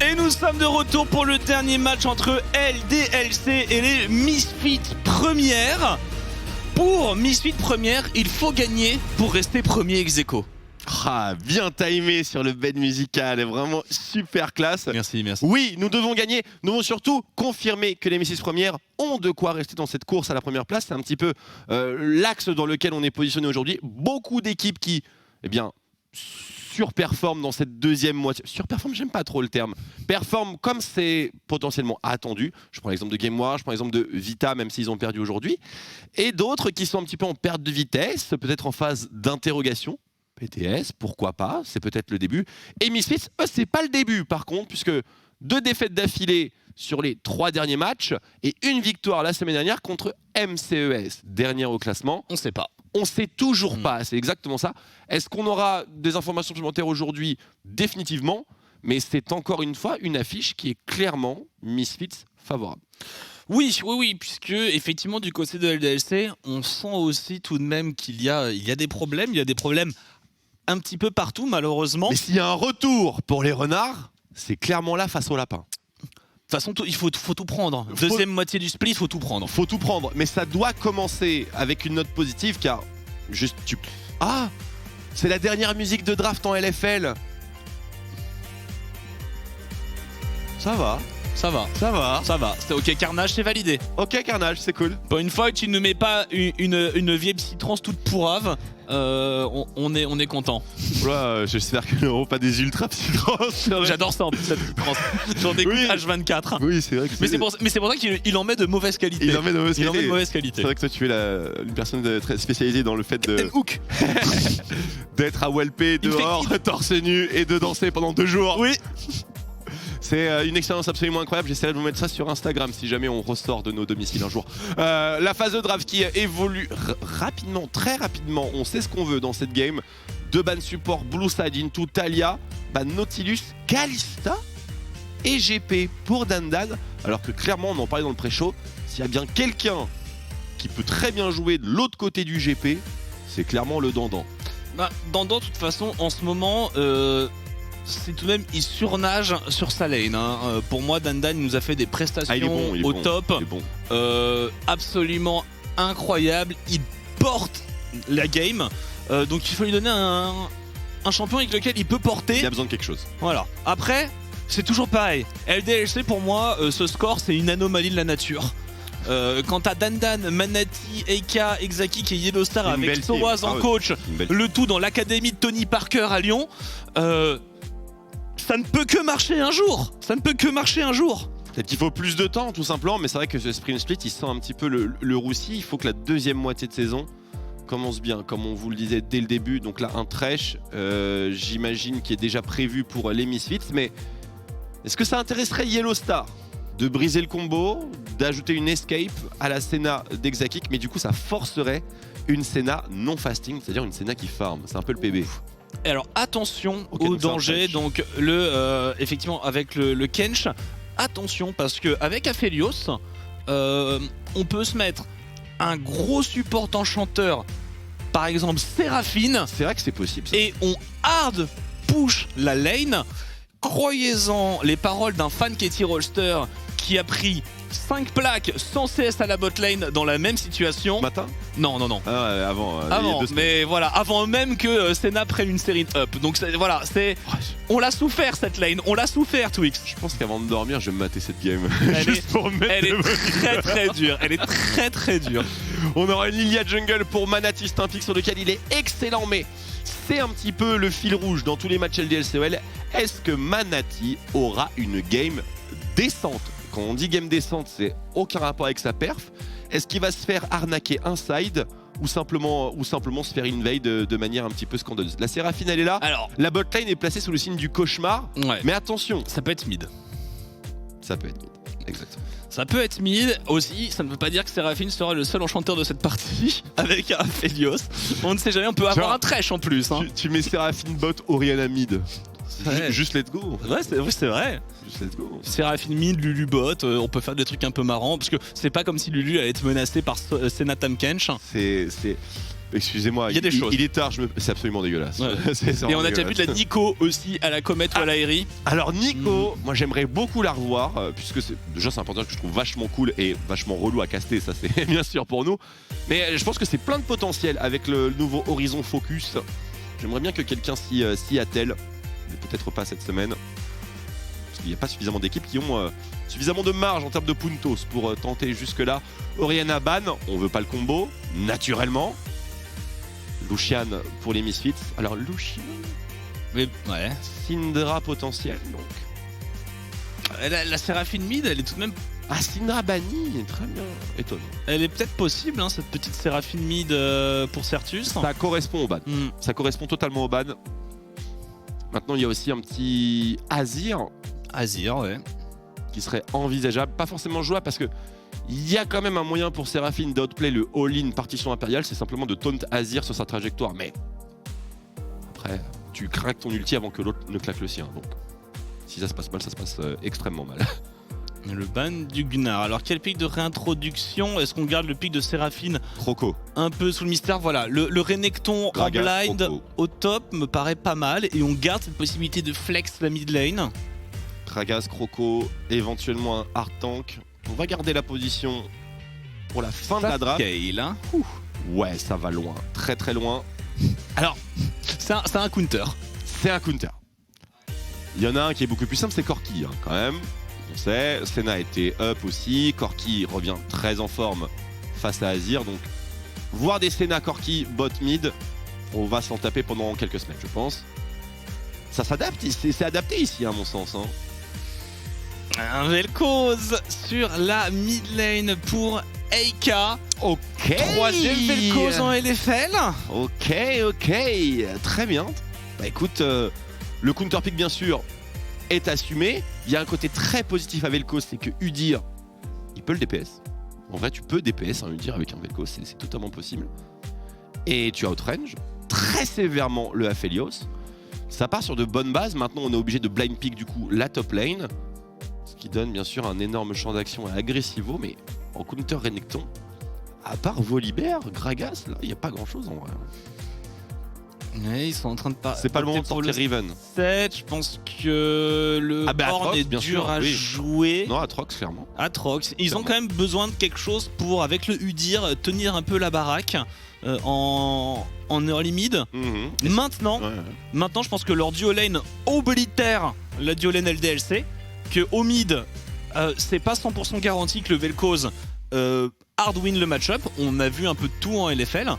Et nous sommes de retour pour le dernier match entre LDLC et les Misfits Première. Pour Misfits Première, il faut gagner pour rester premier ex-aequo. Ah, bien timé sur le bed musical, vraiment super classe. Merci. Oui, nous devons gagner. Nous devons surtout confirmer que les Misfits Premières ont de quoi rester dans cette course à la première place. C'est un petit peu l'axe dans lequel on est positionné aujourd'hui. Beaucoup d'équipes qui, surperforment dans cette deuxième moitié. Surperforme, j'aime pas trop le terme. Performe comme c'est potentiellement attendu. Je prends l'exemple de GameWar, je prends l'exemple de Vita, même s'ils ont perdu aujourd'hui. Et d'autres qui sont un petit peu en perte de vitesse, peut-être en phase d'interrogation. PTS, pourquoi pas, c'est peut-être le début. Et Misfits, c'est pas le début par contre, puisque 2 défaites d'affilée sur les 3 derniers matchs et une victoire la semaine dernière contre MCES, dernière au classement. On sait pas. On sait toujours pas, c'est exactement ça. Est-ce qu'on aura des informations supplémentaires aujourd'hui? Définitivement, mais c'est encore une fois une affiche qui est clairement Misfits favorable. Oui, puisque effectivement du côté de LDLC, on sent aussi tout de même qu'il y a des problèmes. Il y a des problèmes un petit peu partout, malheureusement. Mais s'il y a un retour pour les renards, c'est clairement là face au lapin. De toute façon, il faut tout prendre. Deuxième moitié du split, il faut tout prendre. Faut tout prendre, mais ça doit commencer avec une note positive car juste tu... Ah, c'est la dernière musique de draft en LFL. Ça va. C'est ok, Carnage, c'est validé. Ok, Carnage, c'est cool. Pour une fois que tu ne mets pas une vieille psytrance toute pourrave, on est content. Voilà, j'espère que n'auront pas des ultra psytrans. J'adore ça en plus, cette psytrance. J'en écoute H24. Oui, c'est vrai que mais c'est pour ça qu'il en met de mauvaise qualité. Il en met de mauvaise qualité. C'est vrai que toi, tu es une personne très spécialisée dans le fait de... Hook. d'être à Welpé dehors, torse nu et de danser pendant 2 jours. Oui. C'est une expérience absolument incroyable. J'essaierai de vous mettre ça sur Instagram si jamais on ressort de nos domiciles un jour. La phase de draft qui évolue rapidement, très rapidement. On sait ce qu'on veut dans cette game. 2 bans support, Blue Side into Talia, Nautilus, Kalista et GP pour Dandan. Alors que clairement, on en parlait dans le pré-show, s'il y a bien quelqu'un qui peut très bien jouer de l'autre côté du GP, c'est clairement le Dandan. Dandan, de toute façon, en ce moment... c'est tout de même, il surnage sur sa lane. Pour moi, Dandan nous a fait des prestations au top. Absolument incroyable. Il porte la game. Donc il faut lui donner un champion avec lequel il peut porter. Il a besoin de quelque chose. Voilà. Après, c'est toujours pareil. LDLC, pour moi, ce score, c'est une anomalie de la nature. Quant à Dandan, Manati, Eika, Exaki et Yellowstar avec Soaz en coach, le tout dans l'académie de Tony Parker à Lyon. Ça ne peut que marcher un jour. Peut-être qu'il faut plus de temps tout simplement, mais c'est vrai que ce Spring Split il sent un petit peu le roussi. Il faut que la deuxième moitié de saison commence bien, comme on vous le disait dès le début. Donc là un Thresh, j'imagine qui est déjà prévu pour les Misfits, mais est-ce que ça intéresserait Yellowstar de briser le combo, d'ajouter une escape à la Senna d'Exakik, mais du coup ça forcerait une Senna non fasting, c'est-à-dire une Senna qui farm, c'est un peu le PB. Et alors attention au danger, donc effectivement avec le Kench, attention parce qu'avec Aphelios, on peut se mettre un gros support enchanteur, par exemple Séraphine. C'est vrai que c'est possible ça. Et on hard push la lane. Croyez-en les paroles d'un fan Katie Rolster qui a pris 5 plaques sans CS à la bot lane dans la même situation. Matin ? Non. Ah ouais, avant, mais voilà, avant même que Senna prenne une série de up. Donc voilà, on l'a souffert cette lane, on l'a souffert Twix. Je pense qu'avant de dormir, je vais me mater cette game. Elle est très dure, elle est très dure. On aura une Lilia Jungle pour Manati, c'est un pick sur lequel il est excellent, mais c'est un petit peu le fil rouge dans tous les matchs LDLCOL. Est-ce que Manati aura une game décente? Quand on dit game décente, c'est aucun rapport avec sa perf. Est-ce qu'il va se faire arnaquer inside ou simplement se faire invade de manière un petit peu scandaleuse? La Séraphine, elle est là. Alors, la botlane est placée sous le signe du cauchemar. Ouais. Mais attention, ça peut être mid. Ça peut être mid, exactement. Ça peut être mid aussi, ça ne veut pas dire que Séraphine sera le seul enchanteur de cette partie avec Aphelios. On ne sait jamais, on peut avoir un Thresh en plus. Tu mets Séraphine bot, Oriana mid. Juste let's go. Ouais, c'est vrai. Juste let's go. Séraphine mid, Lulu bot, on peut faire des trucs un peu marrants parce que c'est pas comme si Lulu allait être menacée par Senna Tamkench. Excusez-moi, il y a des choses. Il est tard, c'est absolument dégueulasse. Ouais. C'est Et on a déjà vu de la Nico aussi à la comète ou à l'aérie. Alors Nico, moi j'aimerais beaucoup la revoir, puisque déjà c'est un porteur que je trouve vachement cool et vachement relou à caster, ça c'est bien sûr pour nous. Mais je pense que c'est plein de potentiel avec le nouveau Horizon Focus. J'aimerais bien que quelqu'un s'y attelle, mais peut-être pas cette semaine. Parce qu'il n'y a pas suffisamment d'équipes qui ont suffisamment de marge en termes de puntos pour tenter jusque-là. Oriana ban, on veut pas le combo, naturellement. Lucian pour les Misfits. Alors Lucian, Mais ouais. Syndra potentiel donc. La Séraphine mid, elle est tout de même. Ah, Syndra banni, très bien. Étonnant. Elle est peut-être possible, hein, cette petite Séraphine mid pour Certus. Ça correspond au ban. Ça correspond totalement au ban. Maintenant, il y a aussi un petit Azir. Azir, ouais. Qui serait envisageable. Pas forcément jouable parce que il y a quand même un moyen pour Séraphine d'outplay le all-in partition impériale. C'est simplement de taunt Azir sur sa trajectoire. Mais après, tu craques ton ulti avant que l'autre ne claque le sien. Donc, si ça se passe mal, ça se passe extrêmement mal. Le ban du Gunnar. Alors quel pic de réintroduction? Est-ce qu'on garde le pic de Séraphine Croco. un peu sous le mystère? Voilà, le Renekton en blind Croco. au top me paraît pas mal. Et on garde cette possibilité de flex la mid lane. Kragas, Croco, éventuellement un hard tank. On va garder la position pour la fin de la draft. Scale, hein. Ouais, ça va loin. Très très loin. Alors, c'est un counter. C'est un counter. Il y en a un qui est beaucoup plus simple, c'est Corki, hein, quand même. On sait, Senna était up aussi. Corki revient très en forme face à Azir. Donc, voir des Senna Corki bot mid, on va s'en taper pendant quelques semaines, je pense. Ça s'adapte, c'est adapté ici, à mon sens. Hein. Un Vel'Koz sur la mid lane pour Eika. Ok. Troisième Vel'Koz en LFL. Ok. Très bien. Bah écoute, le counter pick, bien sûr, est assumé. Il y a un côté très positif à Vel'Koz, c'est que Udyr, il peut le DPS. En vrai, tu peux DPS un Udyr avec un Vel'Koz, c'est totalement possible. Et tu outrange très sévèrement le Aphelios. Ça part sur de bonnes bases. Maintenant, on est obligé de blind pick du coup la top lane. Ce qui donne bien sûr un énorme champ d'action à Agressivo. Mais en counter Renekton, à part Volibear, Gragas, là, il n'y a pas grand chose en vrai. Ouais, ils sont en train de C'est pas le moment de sortir Riven. 7, je pense que le Horn Atrox, est bien dur sûr, à oui. jouer. Non, Atrox, clairement. Atrox. Ils ont quand même besoin de quelque chose pour, avec le Udyr, tenir un peu la baraque en early mid. Maintenant, je pense que leur duo lane oblitère la duo lane LDLC. Que au mid, c'est pas 100% garanti que le Vel'Koz hard win le match-up. On a vu un peu de tout en LFL.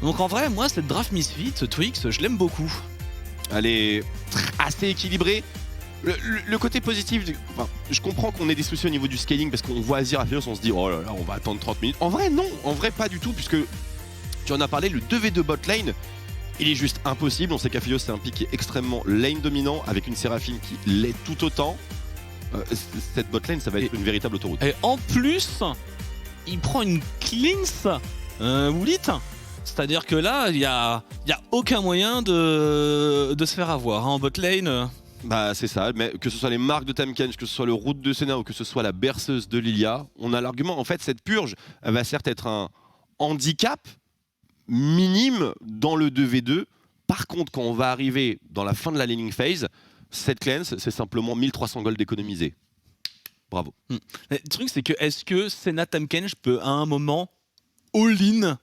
Donc en vrai, moi, cette draft Misfit, Twix, je l'aime beaucoup. Elle est assez équilibrée. Le côté positif, enfin, je comprends qu'on ait des soucis au niveau du scaling parce qu'on voit Azir Aphelios, on se dit oh là là, on va attendre 30 minutes. En vrai, non, en vrai, pas du tout, puisque tu en as parlé, le 2v2 bot lane, il est juste impossible. On sait qu'Aphelios, c'est un pick qui est extrêmement lane dominant avec une Séraphine qui l'est tout autant. Cette bot lane, ça va être une véritable autoroute. Et en plus, il prend une cleanse Woolit. C'est-à-dire que là, il y a aucun moyen de se faire avoir hein, en bot lane. Bah c'est ça, mais que ce soit les marques de Tahm-Kench, que ce soit le route de Senna ou que ce soit la berceuse de Lilia, on a l'argument. En fait, cette purge, elle va certes être un handicap minime dans le 2v2. Par contre, quand on va arriver dans la fin de la laning phase, cette cleanse, c'est simplement 1300 gold économisés. Bravo. Le truc, c'est que est-ce que Senna Tahm-Kench peut à un moment all-in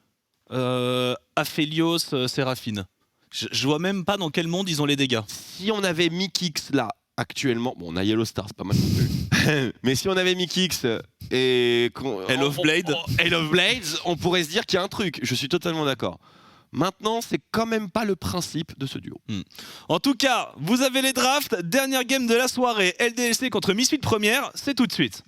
Aphelios, Séraphine? Je vois même pas dans quel monde ils ont les dégâts. Si on avait Mickix là, actuellement, bon, on a Yellow Star, c'est pas mal non plus. Mais si on avait Mickix et Hell of Blade, Hell of Blades, on pourrait se dire qu'il y a un truc. Je suis totalement d'accord. Maintenant, c'est quand même pas le principe de ce duo. En tout cas, vous avez les drafts. Dernière game de la soirée, LDLC contre Misfit première, c'est tout de suite.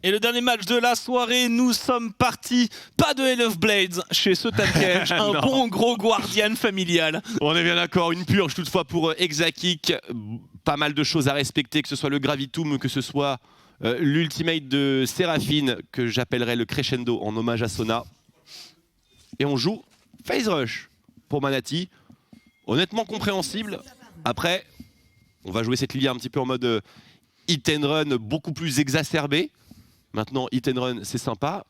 Et le dernier match de la soirée, nous sommes partis. Pas de Hell of Blades chez ce Tamkench, un bon gros Guardian familial. On est bien d'accord, une purge toutefois pour Exakik. Pas mal de choses à respecter, que ce soit le Gravitum, que ce soit l'ultimate de Séraphine, que j'appellerais le crescendo en hommage à Sona. Et on joue Phase Rush pour Manati. Honnêtement compréhensible. Après, on va jouer cette Lilia un petit peu en mode hit and run beaucoup plus exacerbé. Maintenant, hit and run, c'est sympa,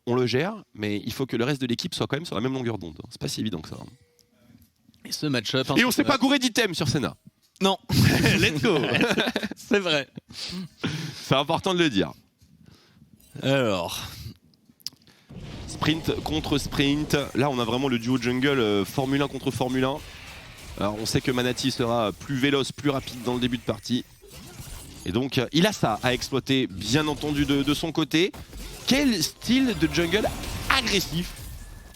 on le gère, mais il faut que le reste de l'équipe soit quand même sur la même longueur d'onde. C'est pas si évident que ça. Et ce match-up... Et on s'est pas gouré d'items sur Senna. Non, let's go. C'est vrai. C'est important de le dire. Alors... Sprint contre sprint. Là, on a vraiment le duo jungle Formule 1 contre Formule 1. Alors, on sait que Manati sera plus véloce, plus rapide dans le début de partie. Et donc, il a ça à exploiter, bien entendu, de son côté. Quel style de jungle agressif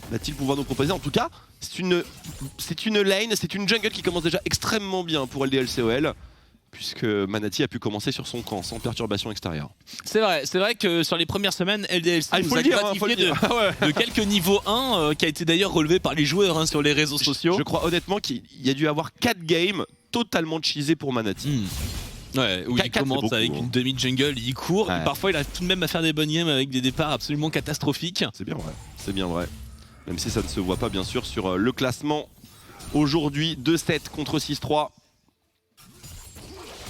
va-t-il pouvoir nous proposer? En tout cas, c'est une lane, c'est une jungle qui commence déjà extrêmement bien pour LDLCOL, puisque Manati a pu commencer sur son camp sans perturbation extérieure. C'est vrai que sur les premières semaines, LDLC nous a gratifié de quelques niveaux 1, qui a été d'ailleurs relevé par les joueurs sur les réseaux sociaux. Je crois honnêtement qu'il y a dû avoir 4 games totalement cheesés pour Manati. Ouais, où il commence avec une demi-jungle, il court, et parfois il a tout de même à faire des bonnes games avec des départs absolument catastrophiques. C'est bien vrai, c'est bien vrai. Même si ça ne se voit pas bien sûr sur le classement. Aujourd'hui, 2-7 contre 6-3.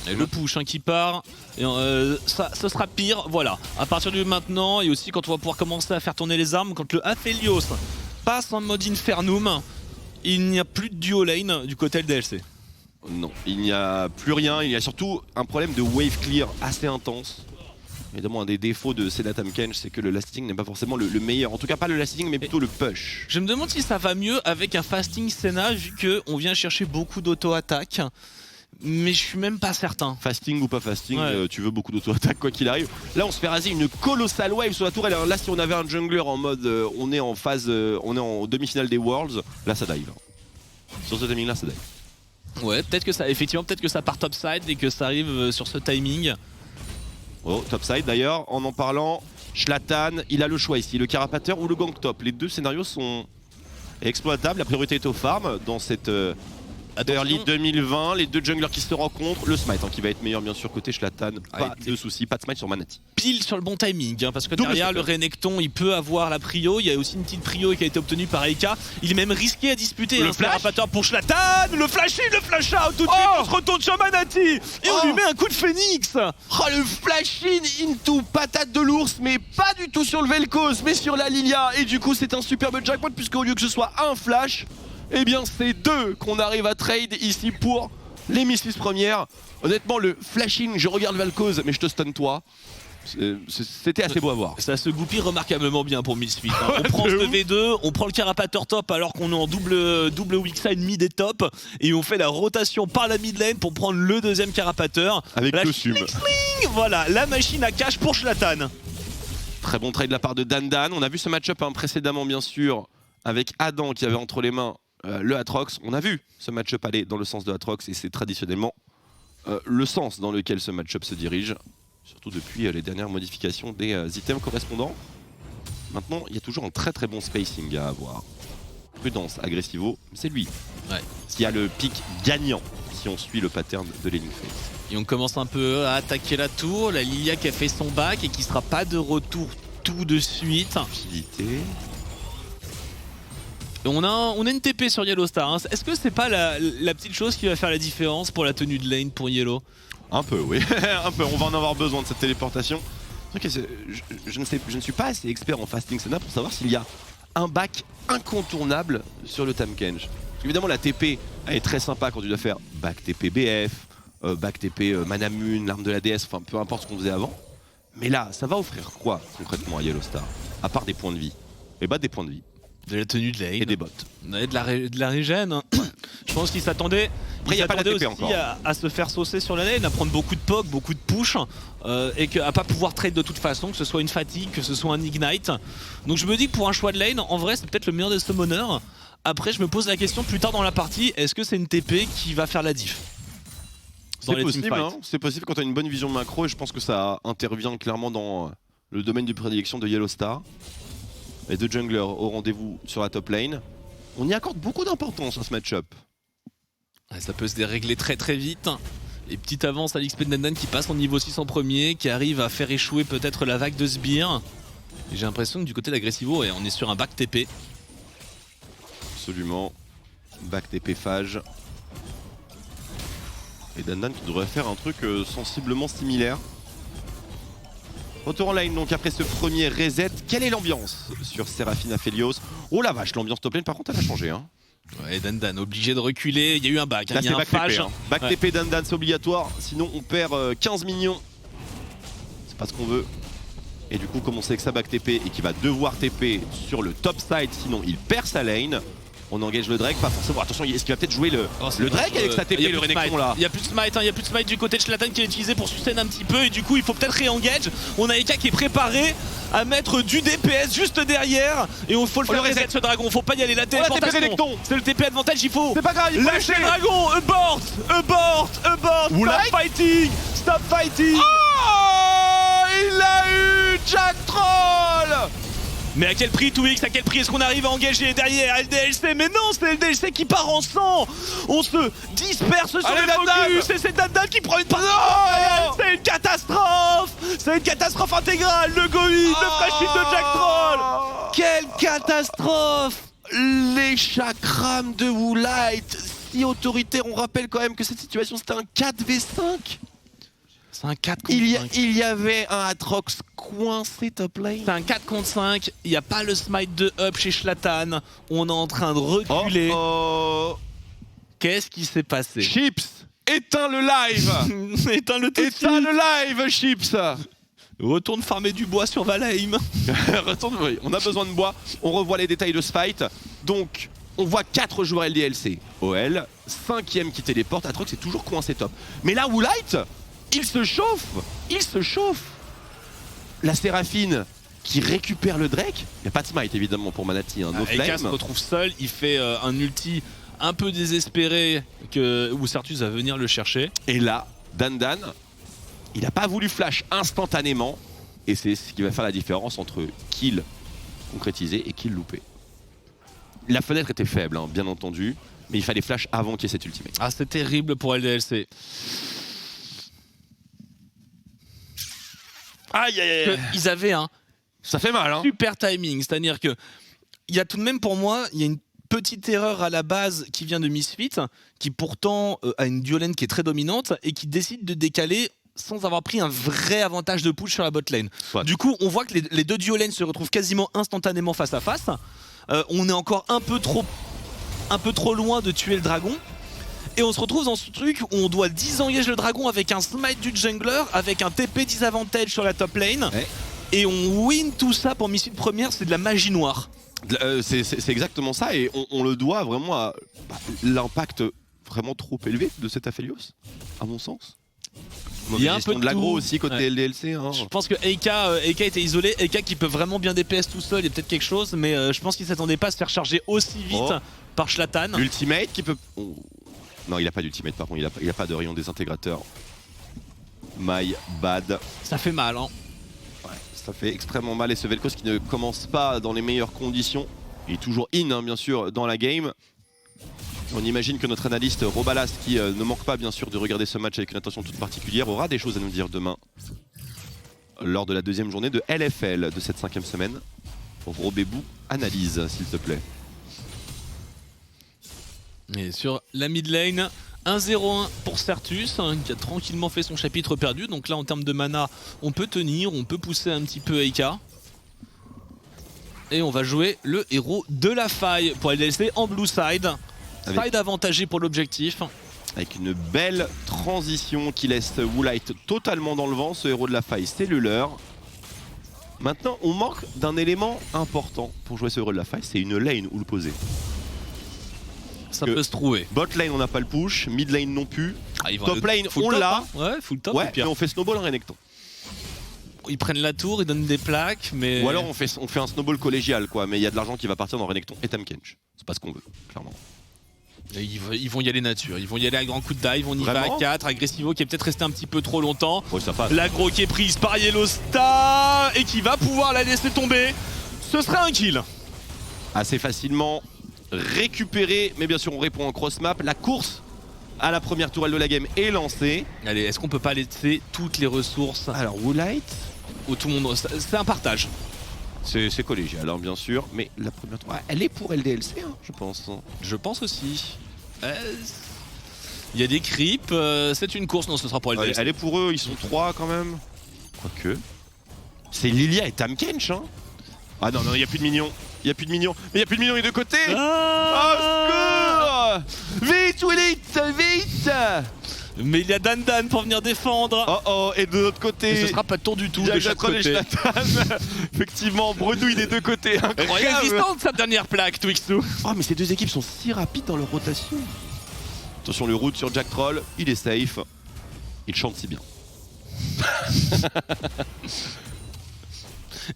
Et le push qui part, et ce sera pire, voilà. À partir de maintenant, et aussi quand on va pouvoir commencer à faire tourner les armes, quand le Aphelios passe en mode Infernum, il n'y a plus de duo lane du côté LDLC. Non, il n'y a plus rien, il y a surtout un problème de wave clear assez intense. Évidemment, un des défauts de Senna Tamkench, c'est que le lasting n'est pas forcément le meilleur. En tout cas, pas le lasting, mais plutôt le push. Je me demande si ça va mieux avec un fasting Senna, vu qu'on vient chercher beaucoup d'auto-attaque. Mais je suis même pas certain. Fasting ou pas fasting, tu veux beaucoup d'auto-attaque quoi qu'il arrive. Là on se fait raser une colossale wave sur la tourelle. Alors là si on avait un jungler en mode on est en phase, on est en demi-finale des Worlds, là ça dive. Sur ce timing là ça dive. Ouais, peut-être que ça, effectivement, peut-être que ça part topside et que ça arrive sur ce timing. Oh, topside d'ailleurs, en parlant, Shlatan, il a le choix ici, le Carapateur ou le Gang Top. Les deux scénarios sont exploitables, la priorité est au farm dans cette early 2020, les deux junglers qui se rencontrent, le smite qui va être meilleur bien sûr côté Shlatan, pas de soucis, pas de smite sur Manati. Pile sur le bon timing, parce que derrière le Renekton il peut avoir la prio, il y a aussi une petite prio qui a été obtenue par Eka, il est même risqué à disputer le Carapateur pour Shlatan, le flash in, le flash out, tout de suite on se retourne sur Manati et on lui met un coup de phénix. Oh le flash in into patate de l'ours, mais pas du tout sur le Vel'Koz mais sur la Lilia, et du coup c'est un superbe jackpot puisqu'au lieu que ce soit un flash, eh bien c'est deux qu'on arrive à trade ici pour les Missis premières. Honnêtement le flashing, je regarde Vel'Koz mais je te stun toi. C'était assez beau à voir. Ça se goupille remarquablement bien pour Misfit. On prend ce V2, on prend le Carapateur top alors qu'on est en double weak side mid et top. Et on fait la rotation par la mid lane pour prendre le deuxième Carapateur. Avec le sum. Voilà, la machine à cash pour Shlatan. Très bon trade de la part de Dan. On a vu ce match-up précédemment bien sûr avec Adam qui avait entre les mains le Aatrox. On a vu ce match-up aller dans le sens de Aatrox et c'est traditionnellement le sens dans lequel ce match-up se dirige. Surtout depuis les dernières modifications des items correspondants. Maintenant, il y a toujours un très bon spacing à avoir. Prudence, agressivo, c'est lui qui a le pic gagnant si on suit le pattern de l'Ening Phase. Et on commence un peu à attaquer la tour, la Lilia qui a fait son back et qui sera pas de retour tout de suite. Utilité. On a une TP sur Yellow Star. Est-ce que c'est pas la petite chose qui va faire la différence pour la tenue de lane pour Yellow? Un peu, oui. Un peu. On va en avoir besoin de cette téléportation. Je ne suis pas assez expert en fasting Senna pour savoir s'il y a un back incontournable sur le Tamkench. Évidemment, la TP elle est très sympa quand tu dois faire back TP BF, back TP Manamun, l'arme de la DS, enfin peu importe ce qu'on faisait avant. Mais là, ça va offrir quoi concrètement à Yellow Star? À part des points de vie. Et bah des points de vie. De la tenue de lane. Et des bots. Et de la régène. Je pense qu'il s'attendait aussi à se faire saucer sur la lane, à prendre beaucoup de poke, beaucoup de push, et à pas pouvoir trade de toute façon, que ce soit une fatigue, que ce soit un ignite. Donc je me dis que pour un choix de lane, en vrai c'est peut-être le meilleur des summoners. Après je me pose la question plus tard dans la partie, est-ce que c'est une TP qui va faire la diff? C'est possible, hein. C'est possible quand tu as une bonne vision macro et je pense que ça intervient clairement dans le domaine de prédilection de Yellow Star. Les deux junglers au rendez-vous sur la top lane. On y accorde beaucoup d'importance à ce match-up. Ça peut se dérégler très très vite. Et petite avance à l'XP de Dandan qui passe en niveau 6 en premier, qui arrive à faire échouer peut-être la vague de sbires. Et j'ai l'impression que du côté d'Aggressivo, on est sur un back TP. Absolument. Back TP Phage. Et Dandan qui devrait faire un truc sensiblement similaire. Retour en lane donc après ce premier reset. Quelle est l'ambiance sur Seraphine Aphelios? Oh la vache, l'ambiance top lane par contre elle a changé. Hein. Ouais, Dandan obligé de reculer, il y a eu un back, Là il y a un back Phage. TP, hein. Back TP Dandan c'est obligatoire, sinon on perd 15 millions. C'est pas ce qu'on veut. Et du coup comme on sait que ça back TP et qu'il va devoir TP sur le top side, sinon il perd sa lane. On engage le Drake, pas forcément. Attention, est-ce qu'il va peut-être jouer le Drake avec sa TP, le Renekton là? Il y a plus de smite, il y a plus de smite du côté de Shlatan qui est utilisé pour sustain un petit peu et du coup il faut peut-être réengage. On a Eka qui est préparé à mettre du DPS juste derrière et il faut le faire reset ce dragon, faut pas y aller, la téléportation. C'est le TP advantage, il faut c'est pas grave, il faut lâcher le dragon, abort, stop fighting. Oh, il a eu Jack Troll. Mais à quel prix 2X, à quel prix est-ce qu'on arrive à engager derrière LDLC? Mais non, c'est LDLC qui part en sang. On se disperse sur les focus et c'est Dandan qui prend une partie. C'est une catastrophe. C'est une catastrophe intégrale. Le Goïd, le flash hit de Jack Troll. Quelle catastrophe. Les chakrams de Woolite, si autoritaire. On rappelle quand même que cette situation c'était un 4v5. C'est un 4 contre 5. Il y avait un Atrox coincé top lane. C'est un 4 contre 5. Il n'y a pas le smite de up chez Shlatan. On est en train de reculer. Qu'est-ce qui s'est passé? Chips, éteins le live. Éteins le tout. Éteins le live, Chips. Retourne farmer du bois sur Valheim. Retourne, oui, on a besoin de bois. On revoit les détails de ce fight. Donc, on voit 4 joueurs LDLC. OL, 5ème qui téléporte. Atrox est toujours coincé top. Mais là, Woolite, il se chauffe. La Séraphine qui récupère le Drake. Il n'y a pas de smite évidemment pour Manati. Hein, Eka se retrouve seul, il fait un ulti un peu désespéré où Sertus va venir le chercher. Et là, Dandan, il n'a pas voulu flash instantanément. Et c'est ce qui va faire la différence entre kill concrétisé et kill loupé. La fenêtre était faible, hein, bien entendu. Mais il fallait flash avant qu'il y ait cette ultimate. Ah, c'est terrible pour LDLC. Aïe, aïe, aïe. Ils avaient un ça fait mal, hein. Super timing, c'est-à-dire que il y a tout de même pour moi, il y a une petite erreur à la base qui vient de Misfit, qui pourtant a une duo lane qui est très dominante et qui décide de décaler sans avoir pris un vrai avantage de push sur la bot lane. Ouais. Du coup, on voit que les deux duo lanes se retrouvent quasiment instantanément face à face. On est encore un peu trop loin de tuer le dragon. Et on se retrouve dans ce truc où on doit disengager le dragon avec un smite du jungler, avec un TP disadvantage sur la top lane. Ouais. Et on win tout ça pour Misfit première, c'est de la magie noire. C'est exactement ça et on le doit vraiment à l'impact vraiment trop élevé de cet Aphelios, à mon sens. Il y a un peu de l'aggro aussi côté LDLC. Hein. Je pense que Eka était isolé, Eka qui peut vraiment bien DPS tout seul, il y a peut-être quelque chose, mais je pense qu'il s'attendait pas à se faire charger aussi vite par Shlatan. L'ultimate qui peut... Non, il a pas d'ultimate par contre, il a pas de rayon désintégrateur. My bad. Ça fait mal, hein. Ouais, ça fait extrêmement mal et ce Vel'Koz qui ne commence pas dans les meilleures conditions. Il est toujours in, hein, bien sûr, dans la game. On imagine que notre analyste Robalas, qui ne manque pas bien sûr de regarder ce match avec une attention toute particulière, aura des choses à nous dire demain lors de la deuxième journée de LFL de cette 5e semaine. Robébou, analyse s'il te plaît. Et sur la mid lane, 1-0-1 pour Sertus, hein, qui a tranquillement fait son chapitre perdu. Donc là en termes de mana, on peut tenir, on peut pousser un petit peu Eka. Et on va jouer le héros de la faille pour LDLC en blue side. Side avantagé pour l'objectif. Avec une belle transition qui laisse Woolite totalement dans le vent, ce héros de la faille, c'est le leur. Maintenant, on manque d'un élément important pour jouer ce héros de la faille, c'est une lane où le poser. Ça peut se trouver. Bot lane, on n'a pas le push, mid lane non plus. Top lane, on l'a. Hein. Ouais, full top. Ouais, mais on fait snowball en Renekton. Ils prennent la tour, ils donnent des plaques, mais... Ou alors on fait un snowball collégial, quoi, mais il y a de l'argent qui va partir dans Renekton et Tahm Kench. C'est pas ce qu'on veut, clairement. Et ils vont y aller nature, ils vont y aller à grands coups de dive, on y va à 4, Agressivo qui est peut-être resté un petit peu trop longtemps. Oh, ça passe. L'aggro qui est prise par Yellowstar et qui va pouvoir la laisser tomber. Ce sera un kill. Assez facilement récupéré, mais bien sûr on répond en cross map. La course à la première tourelle de la game est lancée. Allez, est-ce qu'on peut pas laisser toutes les ressources Alors Woolite où tout le monde... C'est un partage. C'est collégial, hein, bien sûr, mais la première tourelle, elle est pour LDLC, hein, je pense. Je pense aussi. Il y a des creeps, c'est une course, non ce sera pour LDLC. Elle est pour eux, ils sont 3 quand même. Quoique. C'est Lilia et Tahm Kench, hein. Ah non, non, il n'y a plus de minions. Il n'y a plus de minions. Mais il n'y a plus de minions des deux côtés. Ah Au secours. Vite, Willit, vite. Mais il y a Dan pour venir défendre. Oh oh, et de l'autre côté... Et ce sera pas de tour du tout de chaque côté. Effectivement, bredouille des deux côtés, incroyable. Résistante sa dernière plaque, Twixu. Oh mais ces deux équipes sont si rapides dans leur rotation. Attention, le route sur Jack Troll, il est safe. Il chante si bien.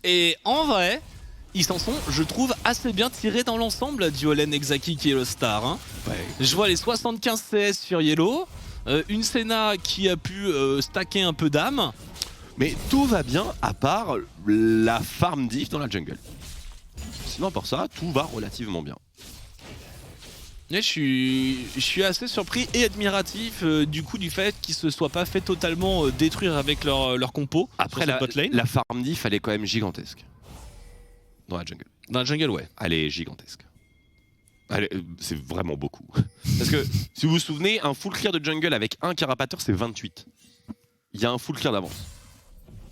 Et en vrai, ils s'en sont, je trouve, assez bien tirés dans l'ensemble, Duolen, Exakik et Yellowstar. Hein. Ouais. Je vois les 75 CS sur Yellow, une Senna qui a pu stacker un peu d'âme. Mais tout va bien à part la farm diff dans la jungle. Sinon, pour ça, tout va relativement bien. Mais je suis assez surpris et admiratif du coup du fait qu'ils se soient pas fait totalement détruire avec leur compo. Après, la farm diff, elle est quand même gigantesque. Dans la jungle. Dans la jungle, ouais. Elle est gigantesque. C'est vraiment beaucoup. Parce que, si vous vous souvenez, un full clear de jungle avec un carapateur, c'est 28. Il y a un full clear d'avance.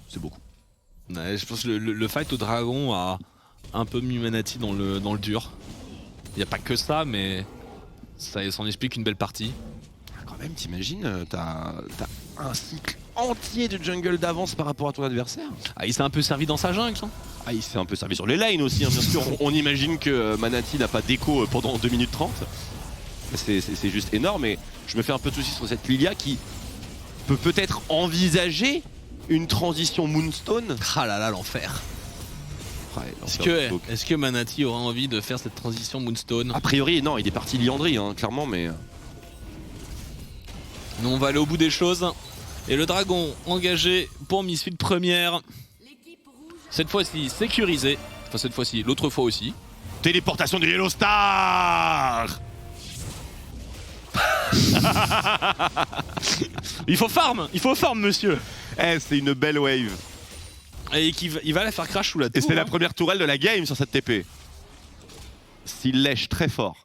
C'est beaucoup. Ouais, je pense que le fight au dragon a un peu mis Manati dans le dur. Il n'y a pas que ça, mais ça s'en explique une belle partie. Quand même, t'imagines, t'as un cycle entier de jungle d'avance par rapport à ton adversaire. Ah, il s'est un peu servi dans sa jungle, hein. Ah, il s'est un peu servi sur les lanes aussi, hein, bien sûr. On imagine que Manati n'a pas d'écho pendant 2 minutes 30. C'est juste énorme, et je me fais un peu de soucis sur cette Lilia qui peut peut-être envisager une transition Moonstone. Ah là là, l'enfer. Est-ce que Manati aura envie de faire cette transition Moonstone? A priori, non, il est parti Liandry, hein, clairement, mais... Nous, on va aller au bout des choses. Et le dragon engagé pour Misfit première. Cette fois-ci sécurisé. Enfin, cette fois-ci, l'autre fois aussi. Téléportation de Yellowstar. Il faut farm, monsieur. Eh, c'est une belle wave. Et il va la faire crash sous la tour. Et c'est la première tourelle de la game sur cette TP. S'il lèche très fort.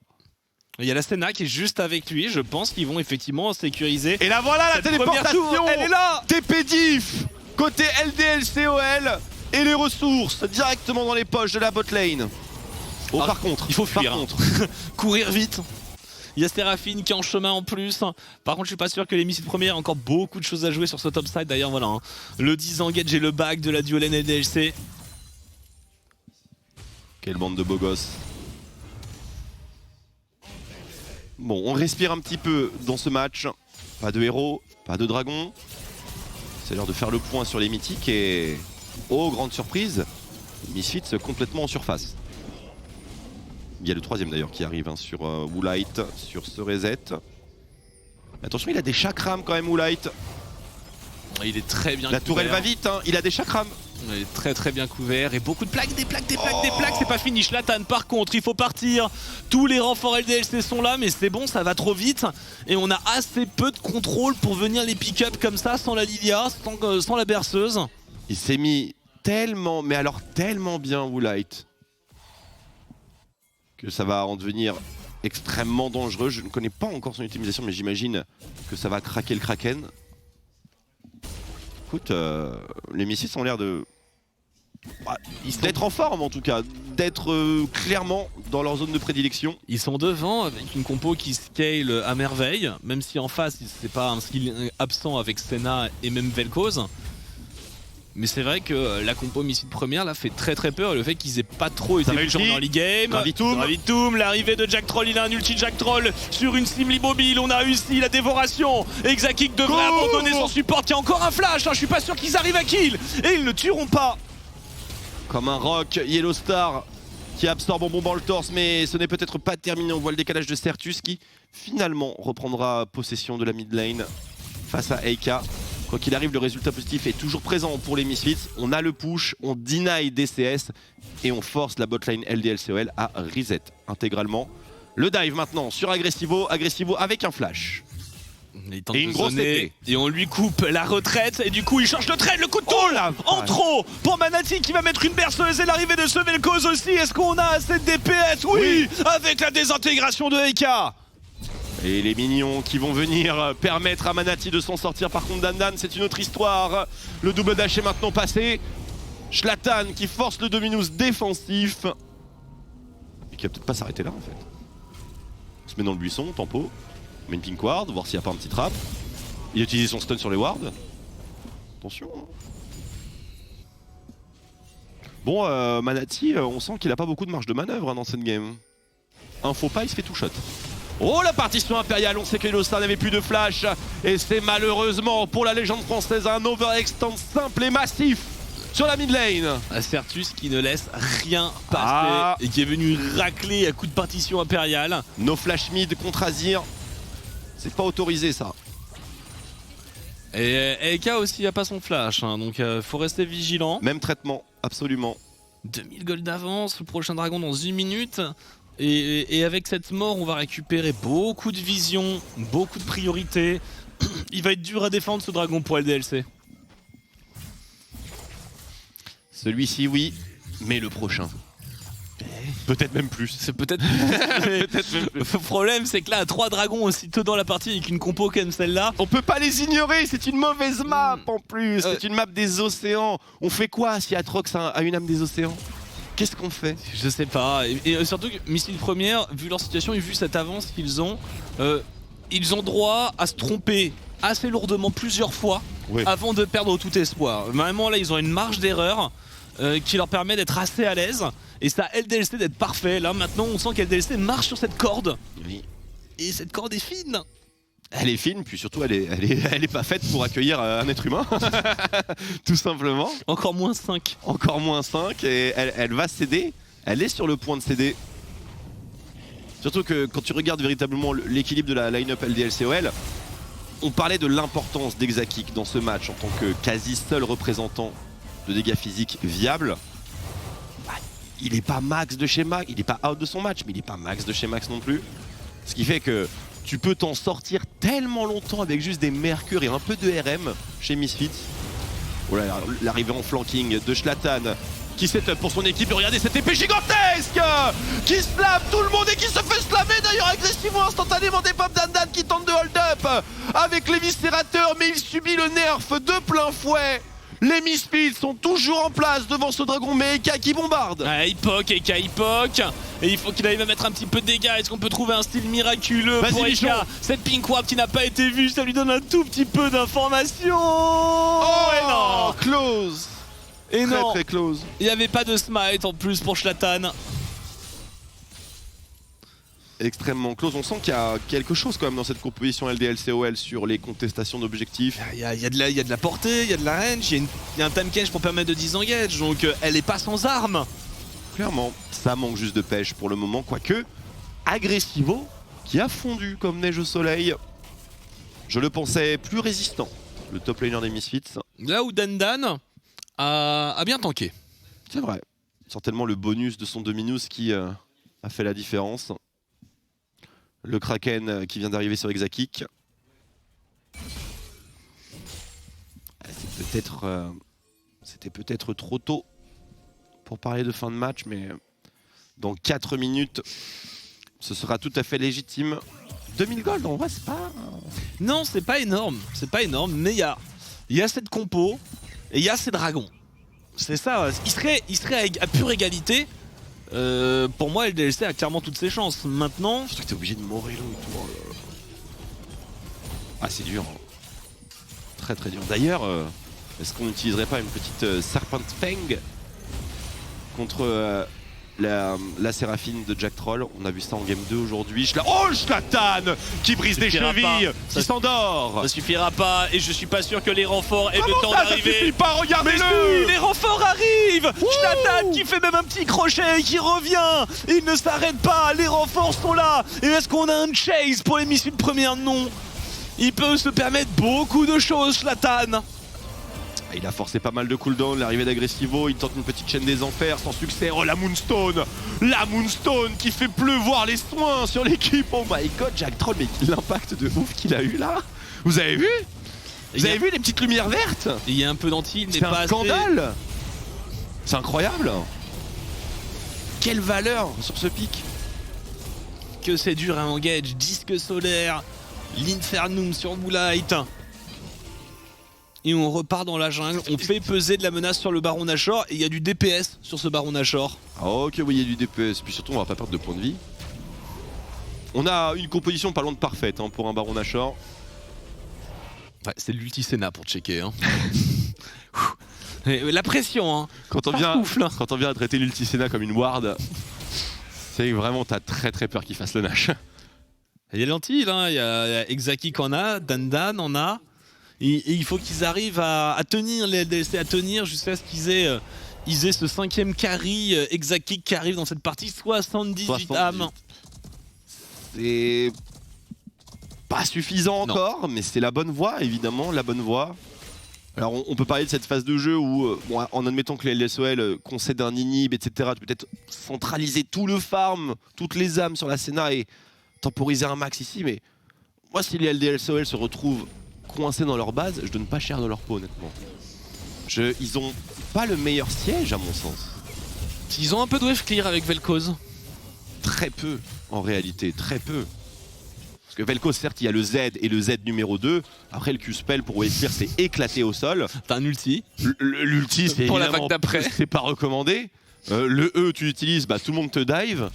Il y a la Senna qui est juste avec lui, je pense qu'ils vont effectivement sécuriser. Et là voilà la téléportation. Elle est là. TP diff côté LDLCOL et les ressources directement dans les poches de la bot lane. Oh, par contre, il faut fuir. Courir vite. Il y a Seraphine qui est en chemin en plus. Par contre, je suis pas sûr que les missiles premières aient encore beaucoup de choses à jouer sur ce top side. D'ailleurs, voilà. Hein. Le disengage et le back de la Duolen LDLC. Quelle bande de beaux gosses. Bon, on respire un petit peu dans ce match. Pas de héros, pas de dragon. C'est l'heure de faire le point sur les mythiques et... Oh, grande surprise, Misfits complètement en surface. Il y a le troisième d'ailleurs qui arrive hein, sur Woolite, sur ce reset. Attention, il a des chakrams quand même, Woolite. Il est très bien La couvert. tourelle va vite, hein. Il a des chakrams. Il est très très bien couvert et beaucoup de plaques, des plaques, c'est pas fini. Shlatan par contre, il faut partir. Tous les renforts LDLC sont là, mais c'est bon, ça va trop vite. Et on a assez peu de contrôle pour venir les pick-up comme ça, sans la Lilia, sans la berceuse. Il s'est mis tellement, mais alors tellement bien Woolite, que ça va en devenir extrêmement dangereux. Je ne connais pas encore son utilisation, mais j'imagine que ça va craquer le Kraken. Écoute, les missiles ont l'air de... d'être en forme en tout cas, d'être clairement dans leur zone de prédilection. Ils sont devant avec une compo qui scale à merveille, même si en face c'est pas un skill absent avec Senna et même Vel'Koz. Mais c'est vrai que la compo Misfit première là fait très très peur, le fait qu'ils aient pas trop été puissants dans l'e-game. Gravitum, l'arrivée de Jack Troll, il a un ulti Jack Troll sur une Simli mobile, on a réussi la dévoration. Exakik devrait abandonner son support, il y a encore un flash, hein, je suis pas sûr qu'ils arrivent à kill. Et ils ne tueront pas. Comme un rock, Yellowstar qui absorbe en bombant le torse, mais ce n'est peut-être pas terminé. On voit le décalage de Certus qui finalement reprendra possession de la mid lane face à Eika. Quoi qu'il arrive, le résultat positif est toujours présent pour les Misfits. On a le push, on deny DCS et on force la botlane LDLCOL à reset intégralement. Le dive maintenant sur Agressivo, Agressivo avec un flash. Et une grosse épée. Et on lui coupe la retraite et du coup il change de trade, le coup de tour en trop pour Manati qui va mettre une berceuse et l'arrivée de ce Vel'Koz aussi. Est-ce qu'on a assez de DPS? Oui, avec la désintégration de Eika. Et les minions qui vont venir permettre à Manati de s'en sortir. Par contre Dandan, c'est une autre histoire. Le double dash est maintenant passé. Zlatan qui force le dominus défensif. Et qui va peut-être pas s'arrêter là en fait. On se met dans le buisson, tempo. On met une pink ward, voir s'il n'y a pas un petit trap. Il a utilisé son stun sur les wards. Attention. Bon, Manati, on sent qu'il a pas beaucoup de marge de manœuvre dans cette game. Un faux pas, il se fait tout shot. Oh, la partition impériale, on sait que Lostar n'avait plus de flash. Et c'est malheureusement pour la légende française un overextend simple et massif sur la mid lane. Certus qui ne laisse rien passer et qui est venu racler à coup de partition impériale. No flash mid contre Azir. C'est pas autorisé ça. Et Eika aussi a pas son flash, hein, donc faut rester vigilant. Même traitement, absolument. 2000 gold d'avance, le prochain dragon dans 1 minute. Et avec cette mort, on va récupérer beaucoup de vision, beaucoup de priorité. Il va être dur à défendre ce dragon pour LDLC. Celui-ci oui, mais le prochain. Peut-être même plus. C'est peut-être Le problème, c'est que là, 3 dragons aussitôt dans la partie avec une compo comme celle-là. On peut pas les ignorer, c'est une mauvaise map en plus. C'est une map des océans. On fait quoi si Atrox a une âme des océans? Qu'est-ce qu'on fait? Je sais pas. Et surtout que Missile Première, vu leur situation et vu cette avance qu'ils ont droit à se tromper assez lourdement plusieurs fois avant de perdre tout espoir. Vraiment, là, ils ont une marge d'erreur qui leur permet d'être assez à l'aise. Et ça a LDLC d'être parfait. Là maintenant on sent qu'LDLC marche sur cette corde. Oui. Et cette corde est fine. Elle est fine, puis surtout elle est pas faite pour accueillir un être humain. Tout simplement. Encore moins 5. Encore moins 5 et elle va céder. Elle est sur le point de céder. Surtout que quand tu regardes véritablement l'équilibre de la line-up LDLCOL, on parlait de l'importance d'Exakik dans ce match en tant que quasi seul représentant de dégâts physiques viables. Il est pas max de chez Max, il est pas out de son match, mais il est pas max de chez Max non plus. Ce qui fait que tu peux t'en sortir tellement longtemps avec juste des mercures et un peu de RM chez Misfits. Voilà, l'arrivée en flanking de Zlatan qui set up pour son équipe. Et regardez cette épée gigantesque qui slam tout le monde et qui se fait slammer d'ailleurs agressivement instantanément des pop Dandan qui tente de hold up avec les viscérateurs, mais il subit le nerf de plein fouet. Les Misfits sont toujours en place devant ce dragon, mais Eika qui bombarde. Il poke, Eika il poke. Et il faut qu'il arrive à mettre un petit peu de dégâts. Est-ce qu'on peut trouver un style miraculeux pour Eika? Cette pink ward qui n'a pas été vue, ça lui donne un tout petit peu d'information. Oh et non, close. Et non, très close. Il n'y avait pas de smite en plus pour Zlatan. Extrêmement close, on sent qu'il y a quelque chose quand même dans cette composition LDLCOL sur les contestations d'objectifs. Il y a de la portée, il y a de la range, il y a un time catch pour permettre de disengage, donc elle est pas sans armes. Clairement, ça manque juste de pêche pour le moment, quoique Agressivo qui a fondu comme neige au soleil. Je le pensais plus résistant, le top laner des Misfits. Là où Dandan a bien tanké. C'est vrai, certainement le bonus de son Dominus qui a fait la différence. Le Kraken qui vient d'arriver sur Exakik. C'était peut-être trop tôt pour parler de fin de match, mais dans 4 minutes, ce sera tout à fait légitime. 2000 gold, en vrai, c'est pas... Non, c'est pas énorme, mais il y a cette compo et il y a ces dragons. C'est ça, il serait à pure égalité. Pour moi, LDLC a clairement toutes ses chances. Maintenant, surtout que t'es obligé de Morello et tout. Ah, c'est dur. Très très dur. D'ailleurs, est-ce qu'on n'utiliserait pas une petite Serpent Fang contre la Séraphine de Jack Troll. On a vu ça en game 2 aujourd'hui. Oh, Zlatan qui brise des chevilles, qui s'endort. Ça suffira pas et je suis pas sûr que les renforts aient le temps d'arriver. Ça suffit pas, regardez-le. Les renforts arrivent. Zlatan qui fait même un petit crochet et qui revient. Il ne s'arrête pas, les renforts sont là. Et est-ce qu'on a un chase pour les missiles de première? Non. Il peut se permettre beaucoup de choses, Zlatan. Il a forcé pas mal de cooldown, l'arrivée d'Aggressivo, il tente une petite chaîne des enfers sans succès. Oh, la Moonstone qui fait pleuvoir les soins sur l'équipe. Oh my god, Jack Troll, mais l'impact de ouf qu'il a eu là. Vous avez vu? Vous avez vu les petites lumières vertes? Il y a un peu d'anti, il n'est pas assez. C'est un scandale. C'est incroyable. Quelle valeur sur ce pic. Que c'est dur à engage, disque solaire, l'Infernum sur Moonlight. Et on repart dans la jungle, on fait peser de la menace sur le Baron Nashor et il y a du DPS sur ce Baron Nashor. Ah ok, oui, il y a du DPS, puis surtout on va pas perdre de points de vie. On a une composition pas loin de parfaite hein, pour un Baron Nashor. Ouais, c'est l'ulti-Senna pour checker. Hein. La pression, hein. Quand on vient à traiter l'ulti-Senna comme une ward, c'est vraiment t'as très peur qu'il fasse le Nash. Il y a l'anti, là, il y a Exaki qui en a, Dan en a. Et il faut qu'ils arrivent à tenir les LDLC, à tenir jusqu'à ce qu'ils aient ce 5ème carry Exaki qui arrive dans cette partie, 78 âmes. C'est pas suffisant encore, mais c'est la bonne voie, évidemment, la bonne voie. Alors on peut parler de cette phase de jeu où, bon, en admettant que les LSOL concèdent un inhib, etc., tu peux peut-être centraliser tout le farm, toutes les âmes sur la Senna et temporiser un max ici, mais moi si les LDLSOL se retrouvent coincés dans leur base, je donne pas cher de leur peau honnêtement. Ils ont pas le meilleur siège à mon sens. Ils ont un peu de wave clear avec Vel'Koz. Très peu en réalité, très peu. Parce que Vel'Koz certes il y a le Z et le Z numéro 2, après le Q-spell pour wave clear c'est éclaté au sol. T'as un ulti. L'ulti c'est pour la vague d'après. C'est pas recommandé. Le E tu utilises, bah tout le monde te dive.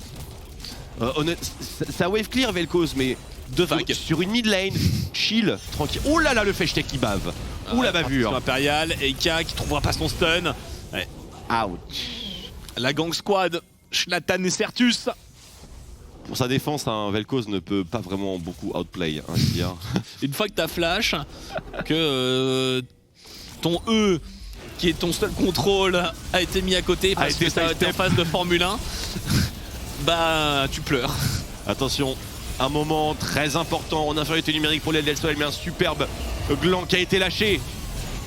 Ça wave clear Vel'Koz mais... Deux vagues. Sur une mid lane, chill, tranquille. Oh là là, le Fechtek qui bave. Ouh la bavure. Impérial, Eika qui trouvera pas son stun. Ouais. Ouch. La gang squad, Zlatan et Sertus. Pour sa défense, un Vel'Koz ne peut pas vraiment beaucoup outplay. Hein, une fois que t'as flash, que ton E, qui est ton seul contrôle, a été mis à côté parce que t'es en phase de Formule 1, bah tu pleures. Attention. Un moment très important en infériorité numérique pour les LDLSOL, mais un superbe gland qui a été lâché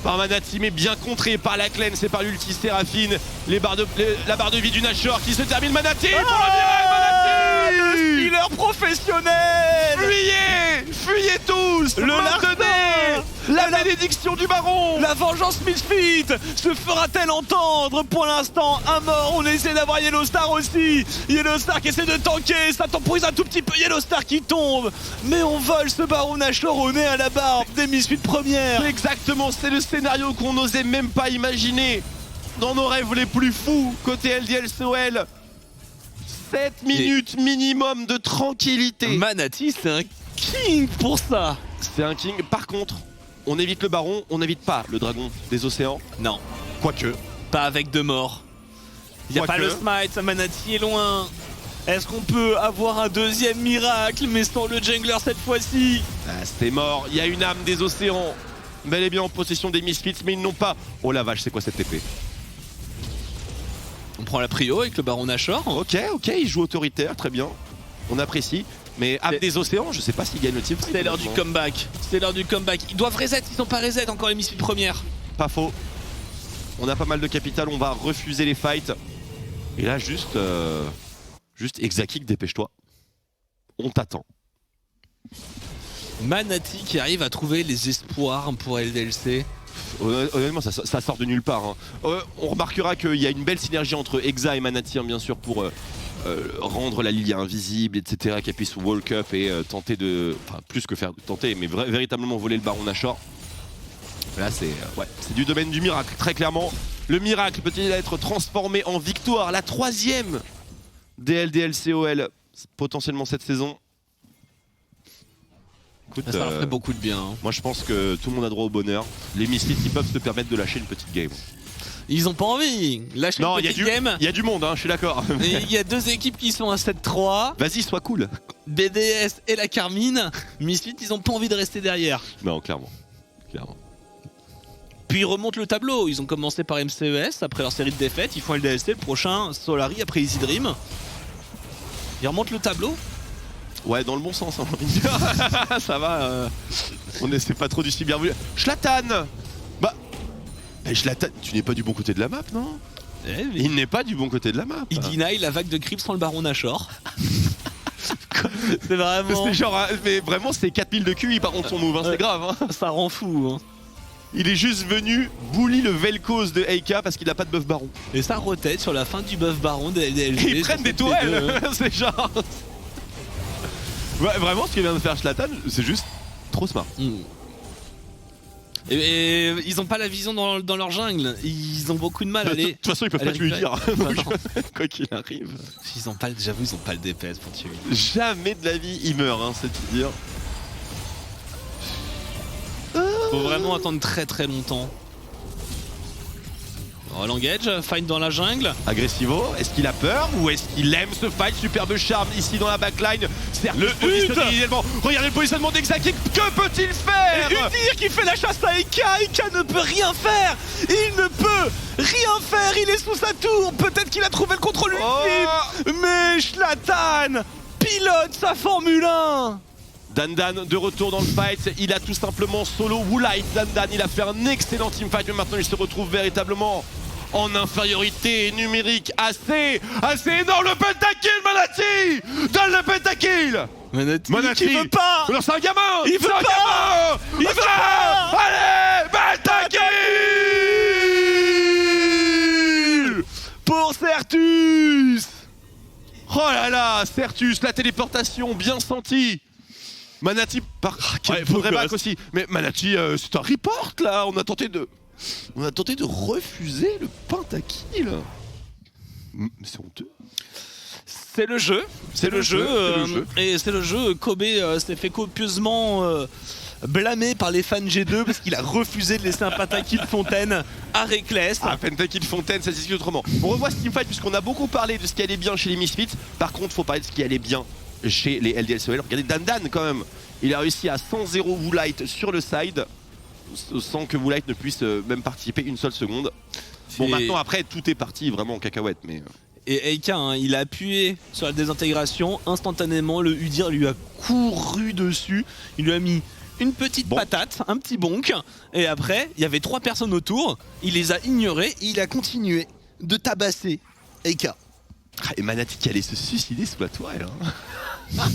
par Manati, mais bien contré par la cleanse et par l'ulti Séraphine. La barre de vie du Nashor qui se termine. Manati pour le miracle, Manati. Le healer professionnel. Fuyez tous. Le Larsenet. La bénédiction du Baron. La vengeance Misfit se fera-t-elle entendre? Pour l'instant, un mort, on essaie d'avoir Yellowstar aussi. Yellowstar qui essaie de tanker, ça temporise un tout petit peu, Yellowstar qui tombe. Mais on vole ce Baron Nashor au nez à la barbe des Misfits premières. Exactement, c'est le scénario qu'on n'osait même pas imaginer dans nos rêves les plus fous côté LDLCOL. 7 minutes minimum de tranquillité. Manati, c'est un king pour ça. C'est un king. Par contre, on évite le Baron, on n'évite pas le dragon des océans. Non. Quoique. Pas avec 2 morts. Il n'y a pas le smite, Manati est loin. Est-ce qu'on peut avoir un deuxième miracle, mais sans le jungler cette fois-ci? C'est mort, il y a une âme des océans. Bel et bien en possession des Misfits, mais ils n'ont pas... Oh la vache, c'est quoi cette épée? On prend la prio avec le Baron Nashor. Ok, il joue autoritaire, très bien. On apprécie. Mais âme des océans, je sais pas s'ils gagnent le team. C'est l'heure du comeback. C'est l'heure du comeback. Ils doivent reset, ils sont pas reset encore les Misfits premières. Pas faux. On a pas mal de capital, on va refuser les fights. Et là, juste Exaki, dépêche-toi. On t'attend. Manati qui arrive à trouver les espoirs pour LDLC. Honnêtement, ça sort de nulle part. Hein. On remarquera qu'il y a une belle synergie entre Exa et Manati, hein, bien sûr, pour rendre la Lilia invisible, etc. Qu'elle puisse walk up et tenter de... Enfin, plus que faire tenter, mais véritablement voler le Baron Nashor. Là, c'est du domaine du miracle, très clairement. Le miracle peut-il être transformé en victoire? La 3e des LDLCOL, potentiellement cette saison. Écoute, ça leur ferait beaucoup de bien. Hein. Moi, je pense que tout le monde a droit au bonheur. Les Misfits, ils peuvent se permettre de lâcher une petite game. Ils ont pas envie. Lâche Non, une il petite game. y a du monde, hein, je suis d'accord. Et il y a deux équipes qui sont à 7-3. Vas-y, sois cool. BDS et la Carmine. Misfit, ils ont pas envie de rester derrière. Non, clairement. Clairement. Puis ils remontent le tableau. Ils ont commencé par MCES après leur série de défaites. Ils font LDLC, le prochain Solari après Easy Dream. Ils remontent le tableau. Ouais, dans le bon sens, hein, j'ai envie de dire. Ça va. On essaie pas trop du si bien vu. Zlatan. Bah. Zlatan, tu n'es pas du bon côté de la map, non? Il n'est pas du bon côté de la map. Il deny la vague de creep sans le baron Nashor. C'est vraiment. C'est genre, mais vraiment, c'est 4000 de QI par contre son move, hein, c'est grave. Hein. Ça rend fou. Hein. Il est juste venu bully le Vel'Koz de Eika parce qu'il a pas de buff baron. Et ça rotate sur la fin du buff baron des LDLG. Ils prennent des tourelles. C'est genre. Ouais, vraiment, ce qu'il vient de faire Zlatan, c'est juste trop smart. Et ils ont pas la vision dans leur jungle. Ils ont beaucoup de mal à aller. De toute façon, ils peuvent pas tuer dire. Quoi qu'il arrive. J'avoue, ils ont pas le DPS pour tuer. Jamais de la vie, il meurt, hein, c'est tout dire. Faut vraiment attendre très très longtemps. L'engage, fight dans la jungle. Agressivo, est-ce qu'il a peur ou est-ce qu'il aime ce fight? Superbe charme ici dans la backline. Le HUD. Regardez le positionnement d'Exakik. Que peut-il faire? Et Udyr qui fait la chasse à Eka. Eka ne peut rien faire. Il ne peut rien faire. Il est sous sa tour. Peut-être qu'il a trouvé le contrôle ultime. Mais Zlatan pilote sa Formule 1. Dandan de retour dans le fight, il a tout simplement solo Woolite. Dandan, il a fait un excellent teamfight, mais maintenant il se retrouve véritablement en infériorité numérique assez énorme. Le pentakill, Manati. Donne le pentakill. Manati qui veut pas. Non, c'est un gamin. Il veut pas. Il veut pas. Allez, pentakill pour Certus. Oh là là, Certus, la téléportation bien sentie. Manati faudrait back aussi. Mais Manati, c'est un report là. On a tenté de refuser le pentakill. C'est honteux. C'est le jeu. C'est le jeu. Et c'est le jeu. Kobe s'est fait copieusement blâmer par les fans G2 parce qu'il a refusé de laisser un pentakill Fontaine à Reckless. Ah, pentakill Fontaine, ça s'explique autrement. On revoit ce teamfight puisqu'on a beaucoup parlé de ce qui allait bien chez les Misfits. Par contre, faut parler de ce qui allait bien chez les LDLCOL. Regardez Dandan quand même. Il a réussi à 100-0 Woolite sur le side sans que Woolite ne puisse même participer une seule seconde. Bon, maintenant après tout est parti vraiment en cacahuète, mais. Et Eika, hein, il a appuyé sur la désintégration instantanément. Le Udyr lui a couru dessus. Il lui a mis une petite patate, un petit bonk. Et après, il y avait 3 personnes autour. Il les a ignorées et il a continué de tabasser Eika. Et Manati qui allait se suicider sous la toile. Hein.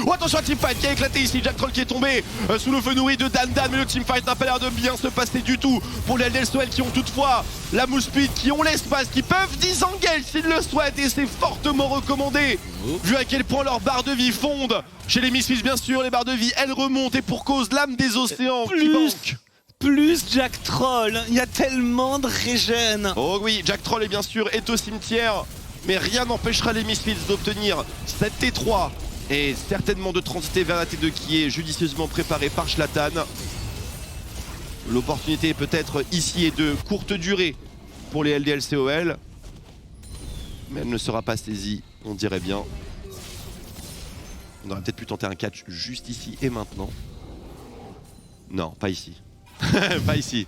Oh, attention à teamfight qui a éclaté ici, Jack Troll qui est tombé sous le feu nourri de Dandan, mais le teamfight n'a pas l'air de bien se passer du tout pour les LDLCOL qui ont toutefois la move speed, qui ont l'espace, qui peuvent disengage s'ils le souhaitent et c'est fortement recommandé vu à quel point leurs barres de vie fondent. Chez les Misfits bien sûr, les barres de vie elles remontent et pour cause l'âme des océans qui manque. Plus Jack Troll, il y a tellement de régène. Oh oui, Jack Troll bien sûr est au cimetière, mais rien n'empêchera les Misfits d'obtenir cette T3 et certainement de transiter vers la T2 qui est judicieusement préparée par Zlatan. L'opportunité est peut-être ici et de courte durée pour les LDLCOL, mais elle ne sera pas saisie, on dirait bien. On aurait peut-être pu tenter un catch juste ici et maintenant. Non, pas ici. Pas ici.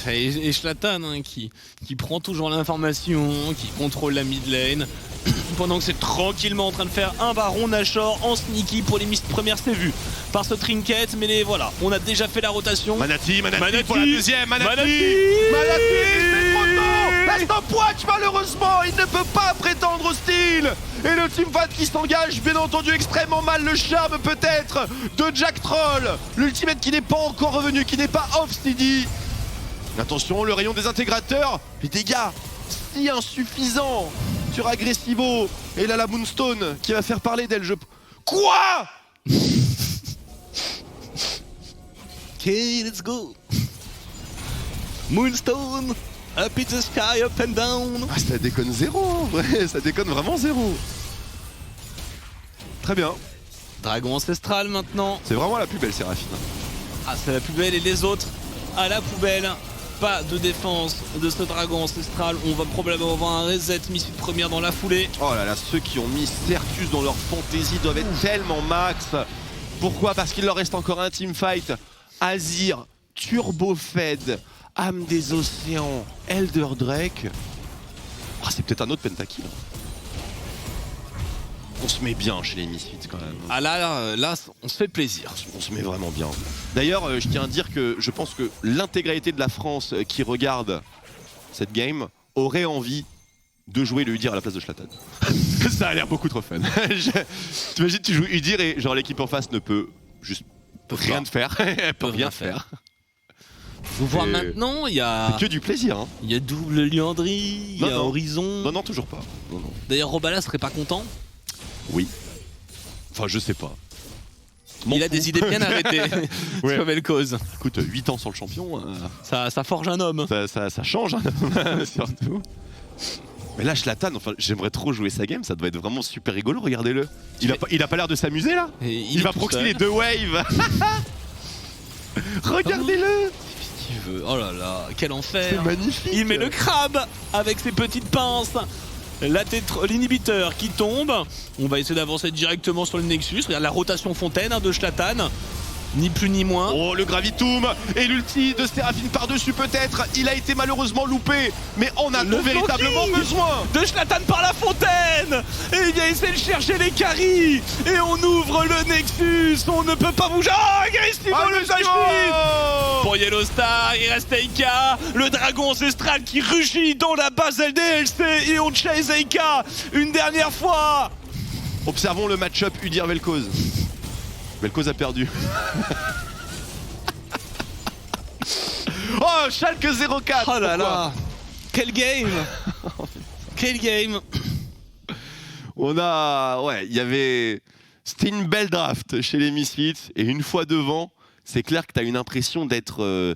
Et Zlatan hein, qui prend toujours l'information, qui contrôle la mid lane. Pendant que c'est tranquillement en train de faire un baron Nashor en sneaky pour les mises premières, c'est vu par ce trinket, mais les voilà, on a déjà fait la rotation. Manati pour la deuxième, Manati c'est trop tôt. Stopwatch malheureusement, il ne peut pas prétendre au style. Et le teamfight qui s'engage, bien entendu extrêmement mal, le charme peut-être de Jack Troll. L'ultimate qui n'est pas encore revenu, qui n'est pas off CD. Attention, le rayon des intégrateurs, les dégâts si insuffisants sur Agressivo. Et là la Moonstone qui va faire parler d'elle. Quoi? Ok, let's go. Moonstone, up in the sky, up and down. Ah, ça déconne zéro, en vrai, ça déconne vraiment zéro. Très bien. Dragon ancestral maintenant. C'est vraiment la plus belle Séraphine. Ah, c'est la plus belle et les autres. à la poubelle. Pas de défense de ce dragon ancestral. On va probablement avoir un reset Misfits première dans la foulée. Oh là là, ceux qui ont mis Certus dans leur fantaisie doivent être tellement max. Pourquoi? Parce qu'il leur reste encore un teamfight. Azir, Turbo Fed, Âme des Océans, Elder Drake. Ah, c'est peut-être un autre pentakill. On se met bien chez les Misfits quand même. Ah là, on se fait plaisir. On se met vraiment bien. D'ailleurs, je tiens à dire que je pense que l'intégralité de la France qui regarde cette game aurait envie de jouer le Udyr à la place de Zlatan. Ça a l'air beaucoup trop fun. T'imagines, tu joues Udyr et genre l'équipe en face ne peut juste rien faire. Elle peut rien faire. Faut voir maintenant, il y a... que du plaisir. Hein. Il y a double Liandry, il y a Horizon. Non, toujours pas. Non. D'ailleurs, Robala serait pas content. Oui. Enfin, je sais pas. Il a des idées bien arrêtées ouais. sur Vel'Koz. Écoute, 8 ans sur le champion, ça forge un homme. Ça change un homme, surtout. Mais là, Zlatan, enfin, j'aimerais trop jouer sa game, ça doit être vraiment super rigolo, regardez-le. Il a pas l'air de s'amuser là. Il va proxy les 2 waves. Regardez-le. Qu'est-ce qu'il veut? Oh là là, quel enfer. C'est magnifique. Il met le crabe avec ses petites pinces. L'inhibiteur qui tombe. On va essayer d'avancer directement sur le Nexus. Regarde la rotation fontaine de Zlatan. Ni plus ni moins. Oh, le Gravitum et l'ulti de Séraphine par-dessus peut-être. Il a été malheureusement loupé. Mais on a véritablement besoin de Zlatan par la fontaine. Et il vient essayer de chercher les carries. Et on ouvre le Nexus. On ne peut pas bouger. Oh, Agressivo le Zashvit. Pour Yellow Star, il reste Eika. Le dragon ancestral qui rugit dans la base LDLC. Et on chase Eika une dernière fois. Observons le match-up Udyr Vel'Koz. Vel'Koz a perdu. Oh, Schalke 04. Oh là là. Quel game. Quel game. On a... Ouais, il y avait... C'était une belle draft chez les Misfits. Et une fois devant, c'est clair que tu as une impression d'être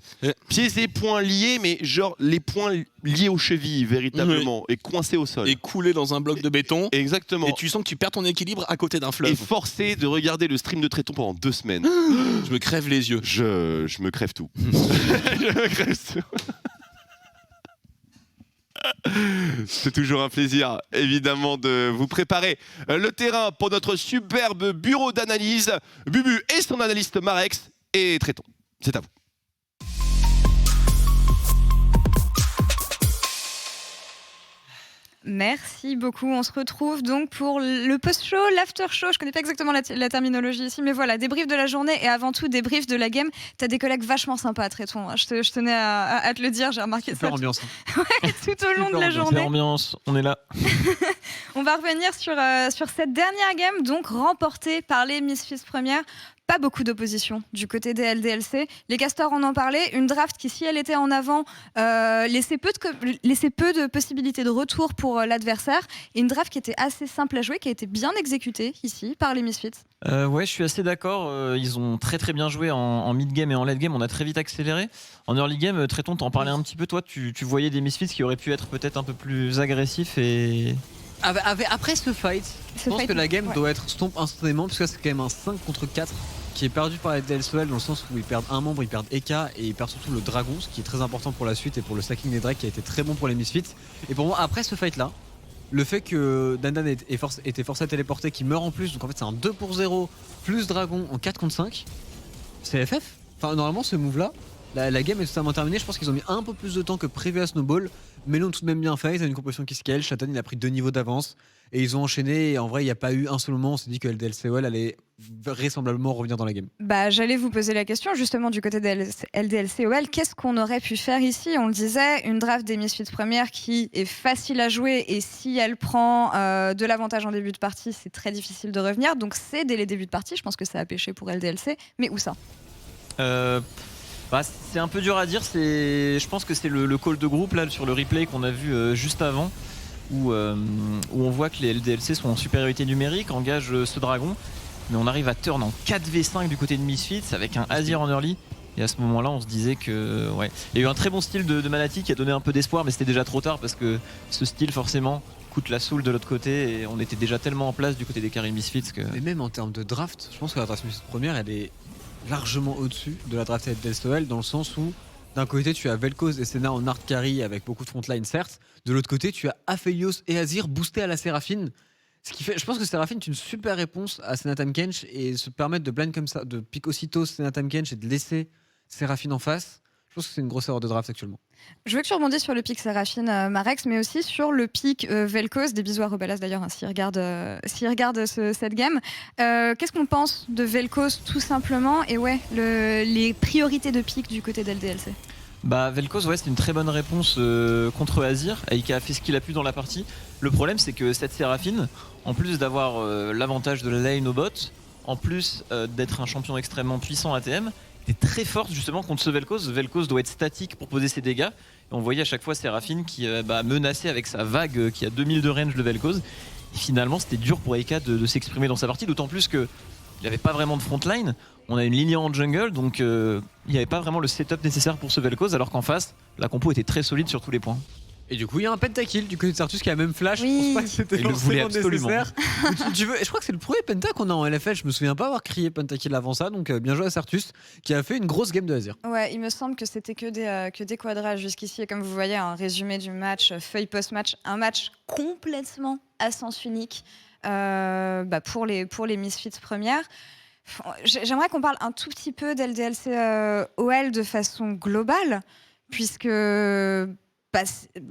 pieds et poings liés, mais genre les poings liés aux chevilles véritablement, et coincés au sol. Et coulé dans un bloc de béton. Exactement. Et tu sens que tu perds ton équilibre à côté d'un fleuve. Et forcé de regarder le stream de Tréton pendant 2 semaines. Je me crève les yeux. Je me crève tout. Je me crève tout. C'est toujours un plaisir, évidemment, de vous préparer le terrain pour notre superbe bureau d'analyse. Bubu et son analyste Marex et Tréton. C'est à vous. Merci beaucoup. On se retrouve donc pour le post-show, l'after-show. Je connais pas exactement la terminologie ici, mais voilà, débrief de la journée et avant tout débrief de la game. T'as des collègues vachement sympas, Tréton. Je tenais à te le dire, j'ai remarqué super ça. Ambiance. Ouais, tout au long de la journée. Ambiance, on est là. On va revenir sur cette dernière game, donc remportée par les Misfits premières. Pas beaucoup d'opposition du côté des LDLC. Les castors en ont parlé. Une draft qui, si elle était en avant, laissait peu de possibilités de retour pour l'adversaire. Et une draft qui était assez simple à jouer, qui a été bien exécutée ici par les Misfits. Ouais, je suis assez d'accord. Ils ont très très bien joué en mid-game et en late-game. On a très vite accéléré. En early game, Tréton, t'en parlais un petit peu. Toi, tu voyais des Misfits qui auraient pu être peut-être un peu plus agressifs et... Après ce fight, je pense que la game doit être stomp instantanément, parce que c'est quand même un 5 contre 4 qui est perdu par les DLCL, dans le sens où ils perdent un membre, ils perdent Eka et ils perdent surtout le dragon, ce qui est très important pour la suite et pour le stacking des Drakes qui a été très bon pour les Misfits. Et pour moi, après ce fight là, le fait que Dandan était forcé à téléporter, qui meurt en plus, donc en fait c'est un 2 pour 0 plus dragon en 4 contre 5, c'est FF. Enfin, normalement, ce move là, la game est totalement terminée. Je pense qu'ils ont mis un peu plus de temps que prévu à Snowball, mais l'ont tout de même bien fait. Ils ont une composition qui scale. Zlatan, il a pris 2 niveaux d'avance et ils ont enchaîné. Et en vrai, il n'y a pas eu un seul moment où on s'est dit que LDLCOL allait vraisemblablement revenir dans la game. Bah, j'allais vous poser la question justement du côté de LDLCOL. Qu'est-ce qu'on aurait pu faire ici? On le disait, une draft des Misfits premières qui est facile à jouer, et si elle prend de l'avantage en début de partie, c'est très difficile de revenir. Donc c'est dès les débuts de partie. Je pense que ça a pêché pour LDLC. Mais où ça? C'est un peu dur à dire. Je pense que c'est le call de groupe là sur le replay qu'on a vu juste avant, où on voit que les LDLC sont en supériorité numérique, engagent ce dragon, mais on arrive à turn en 4v5 du côté de Misfits avec un Azir en early. Et à ce moment-là, on se disait que ouais, il y a eu un très bon style de Malati qui a donné un peu d'espoir, mais c'était déjà trop tard parce que ce style forcément coûte la soul de l'autre côté et on était déjà tellement en place du côté des carry Misfits que. Et même en termes de draft, je pense que la draft Misfits première, elle est largement au-dessus de la draft LDLCOL, dans le sens où d'un côté tu as Vel'Koz et Senna en hard carry avec beaucoup de frontline certes, de l'autre côté tu as Aphelios et Azir boostés à la Séraphine. Ce qui fait, je pense que Séraphine est une super réponse à Senna Tahm-Kench et se permettre de blind comme ça, de pick aussitôt Senna Tahm-Kench et de laisser Séraphine en face. Je pense que c'est une grosse erreur de draft actuellement. Je veux que tu rebondisses sur le pick Séraphine, Marex, mais aussi sur le pick Vel'Koz. Des bisous à Rebelas d'ailleurs, hein, s'il regarde cette game. Qu'est-ce qu'on pense de Vel'Koz tout simplement et les priorités de pick du côté d'LDLC? Bah Vel'Koz, ouais, c'est une très bonne réponse contre Azir. Aika a fait ce qu'il a pu dans la partie. Le problème, c'est que cette Séraphine, en plus d'avoir l'avantage de la lane au bot, en plus d'être un champion extrêmement puissant ATM, est très forte justement contre ce Vel'Koz. Vel'Koz doit être statique pour poser ses dégâts. Et on voyait à chaque fois Séraphine qui menaçait avec sa vague qui a 2000 de range de Vel'Koz. Et finalement, c'était dur pour Aika de s'exprimer dans sa partie, d'autant plus que il n'y avait pas vraiment de frontline. On a une ligne en jungle, donc il n'y avait pas vraiment le setup nécessaire pour ce Vel'Koz, alors qu'en face, la compo était très solide sur tous les points. Et du coup, il y a un pentakill du côté de Sartus qui a même flash. Oui. Je pense pas que c'était Il le voulait absolument. nécessaire. Et je crois que c'est le premier penta qu'on a en LFL. Je me souviens pas avoir crié pentakill avant ça. Donc bien joué à Sartus qui a fait une grosse game de Azir. Ouais, il me semble que c'était que des quadrages jusqu'ici. Et comme vous voyez, un résumé du match, feuille post-match, un match complètement à sens unique pour les Misfits premières. J'aimerais qu'on parle un tout petit peu d'LDLC OL de façon globale, puisque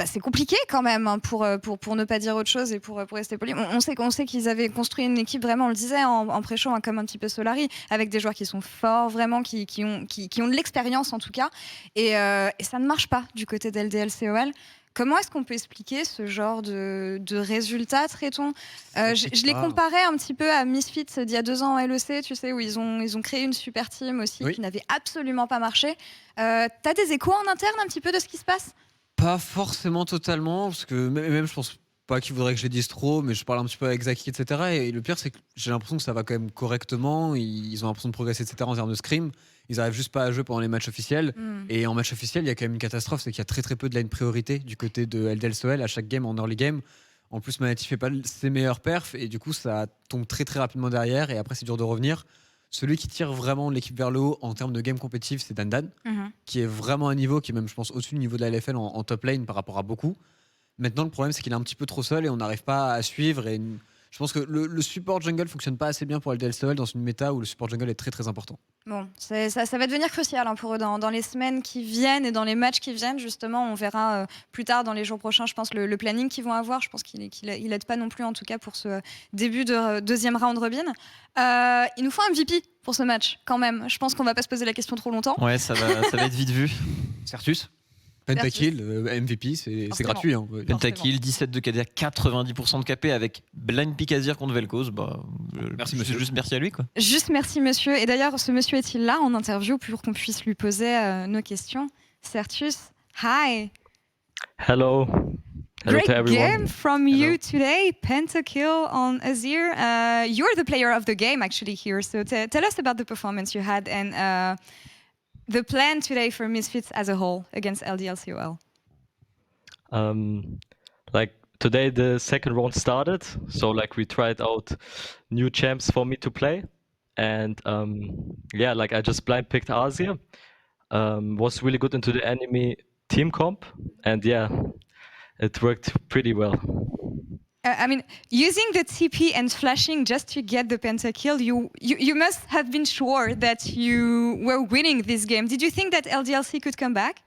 c'est compliqué quand même hein, pour ne pas dire autre chose et pour rester poli. On sait qu'ils avaient construit une équipe vraiment, on le disait en pré-show, hein, comme un petit peu Solari, avec des joueurs qui sont forts vraiment, qui ont de l'expérience en tout cas, et ça ne marche pas du côté d'LDLC OL. Comment est-ce qu'on peut expliquer ce genre de résultats, traitons je les comparais un petit peu à Misfits d'il y a 2 ans en LEC, tu sais, où ils ont créé une super team aussi qui n'avait absolument pas marché. T'as des échos en interne un petit peu de ce qui se passe ? Pas forcément totalement, parce que même je pense pas qu'il faudrait que je les dise trop, mais je parle un petit peu avec Zaki, etc. Et le pire, c'est que j'ai l'impression que ça va quand même correctement. Ils ont l'impression de progresser, etc. en termes de scrim. Ils arrivent juste pas à jouer pendant les matchs officiels. Et en match officiel, il y a quand même une catastrophe, c'est qu'il y a très très peu de lane priorité du côté de LDLCOL à chaque game en early game. En plus, Manati fait pas ses meilleurs perfs et du coup, ça tombe très très rapidement derrière. Et après, c'est dur de revenir. Celui qui tire vraiment l'équipe vers le haut en termes de game compétitif, c'est Dandan, qui est vraiment à un niveau qui est même, je pense, au-dessus du niveau de la LFL en top lane par rapport à beaucoup. Maintenant, le problème, c'est qu'il est un petit peu trop seul et on n'arrive pas à suivre. Et je pense que le support jungle fonctionne pas assez bien pour LDLCOL dans une méta où le support jungle est très très important. Bon, ça va devenir crucial hein, pour eux dans les semaines qui viennent et dans les matchs qui viennent. Justement, on verra plus tard dans les jours prochains, je pense, le planning qu'ils vont avoir. Je pense qu'il aide pas non plus, en tout cas, pour ce début de deuxième round robin. Il nous faut un MVP pour ce match, quand même. Je pense qu'on va pas se poser la question trop longtemps. Ouais, ça va être vite vu. Certus Pentakill, MVP, c'est gratuit. Hein. Pentakill, 17 de KD, 90% de KP avec blind pick Azir contre Vel'Koz. Merci monsieur. Juste merci à lui quoi. Juste merci monsieur. Et d'ailleurs, ce monsieur est-il là en interview pour qu'on puisse lui poser nos questions? Certus, hi. Hello. Hello Great to everyone. game from you today, Pentakill on Azir. You're the player of the game actually here. So tell us about the performance you had and the plan today for Misfits as a whole against LDLCOL. Like today the second round started, so like we tried out new champs for me to play, and like I just blind picked Azir. Was really good into the enemy team comp, and it worked pretty well. I mean, using the TP and flashing just to get the pentakill, you must have been sure that you were winning this game. Did you think that LDLC could come back?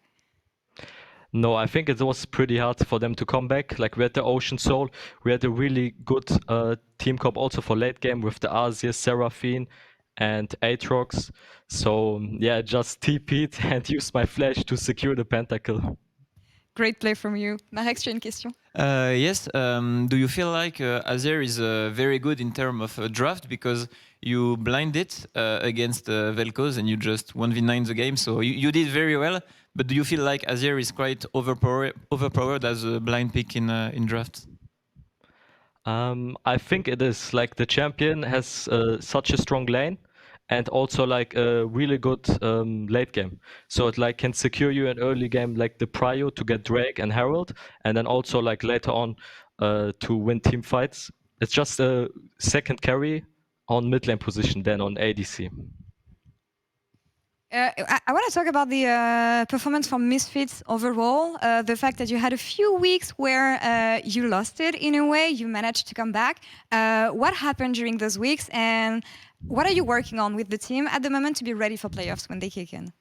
No, I think it was pretty hard for them to come back. Like we had the Ocean Soul, we had a really good team comp also for late game with the Azir, Seraphine, and Aatrox. So yeah, just TP'd and used my flash to secure the pentakill. Great play from you. Marek, tu as une question? Yes. Do you feel like Azir is very good in terms of draft because you blinded against Vel'Koz and you just 1v9 the game, so you did very well. But do you feel like Azir is quite overpowered as a blind pick in draft? I think it is. Like the champion has such a strong lane. And also like a really good late game, so it like can secure you an early game like the prio to get Drake and Herald, and then also like later on to win team fights. It's just a second carry on mid lane position than on ADC. I want to talk about the performance from Misfits overall. The fact that you had a few weeks where you lost it in a way, you managed to come back. What happened during those weeks, and what are you working on with the team at the moment to be ready for playoffs when they kick in?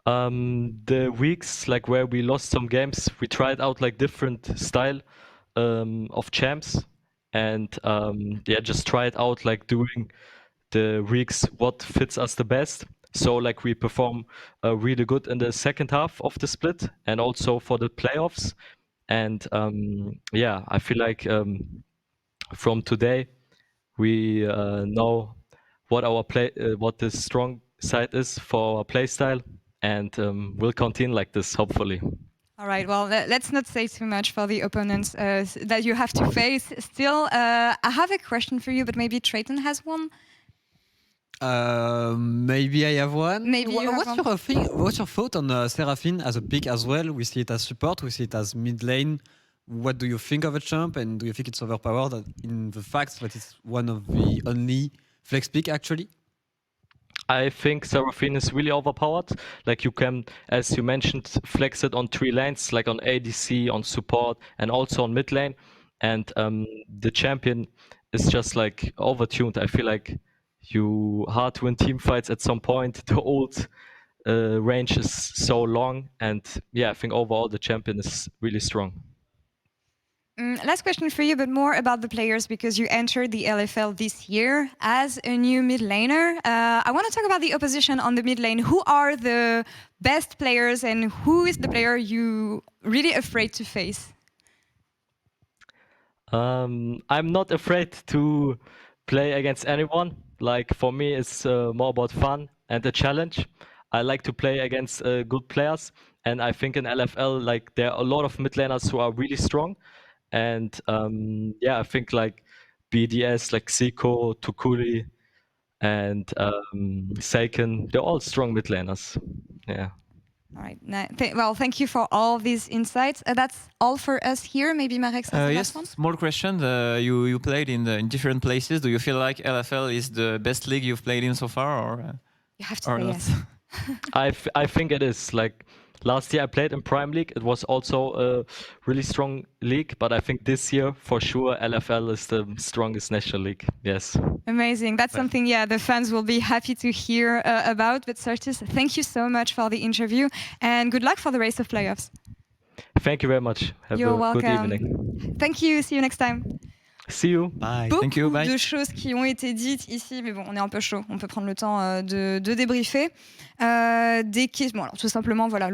The weeks like where we lost some games, we tried out like different style of champs, and just try it out like doing the weeks what fits us the best. So like we perform really good in the second half of the split and also for the playoffs. And I feel like from today we know what our what the strong side is for our play style, and we'll continue like this hopefully. All right, well, let's not say too much for the opponents that you have to face. Still, I have a question for you, but maybe Trayton has one. Maybe I have one. Maybe you have one. What's your thought on Seraphine as a pick as well? We see it as support, we see it as mid lane. What do you think of a champ, and do you think it's overpowered in the fact that it's one of the only flex pick actually? I think Seraphine is really overpowered. Like you can, as you mentioned, flex it on 3 lanes, like on ADC, on support, and also on mid lane. And the champion is just like overtuned. I feel like you hard to win team fights at some point. The ult range is so long, and I think overall the champion is really strong. Last question for you, but more about the players, because you entered the LFL this year as a new mid laner. I want to talk about the opposition on the mid lane. Who are the best players, and who is the player you really afraid to face? I'm not afraid to play against anyone. Like for me, it's more about fun and a challenge. I like to play against good players, and I think in LFL, like there are a lot of mid laners who are really strong. And I think like BDS, like Zico, Tukuli, and Seiken, they're all strong mid laners. Yeah. All right. Well, thank you for all these insights. That's all for us here. Maybe Marek has the last one. Small question. You played in different places. Do you feel like LFL is the best league you've played in so far, or you have to say yes? I think it is. Like last year I played in Prime League. It was also a really strong league, but I think this year for sure LFL is the strongest national league. Yes. Amazing. That's something, the fans will be happy to hear about. But Certus, thank you so much for the interview, and good luck for the race of playoffs. Thank you very much. You're welcome. Good evening. Thank you. See you next time. See you. Bye. Beaucoup Thank you. Bye. de choses qui ont été dites ici, mais bon, on est un peu chaud. On peut prendre le temps de débriefer. Bon, alors tout simplement, voilà,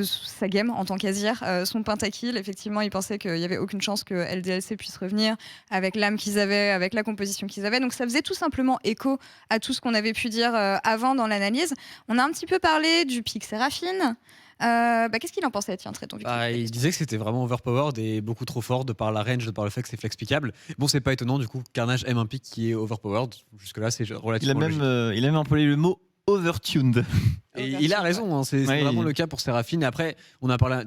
sa game en tant qu'Azir, son pentakill. Effectivement, ils pensaient qu'il n'y avait aucune chance que LDLC puisse revenir avec l'âme qu'ils avaient, avec la composition qu'ils avaient. Donc ça faisait tout simplement écho à tout ce qu'on avait pu dire avant dans l'analyse. On a un petit peu parlé du pick Seraphine. Qu'est-ce qu'il en pensait, tiens, Trayton? Il disait que c'était vraiment overpowered et beaucoup trop fort de par la range, de par le fait que c'est flex pickable. Bon, c'est pas étonnant, du coup, Carnage aime un pick qui est overpowered. Jusque-là, c'est relativement logique. Il a même employé le mot overtuned. Et il a raison, hein, c'est vraiment le cas pour Seraphine. Et après,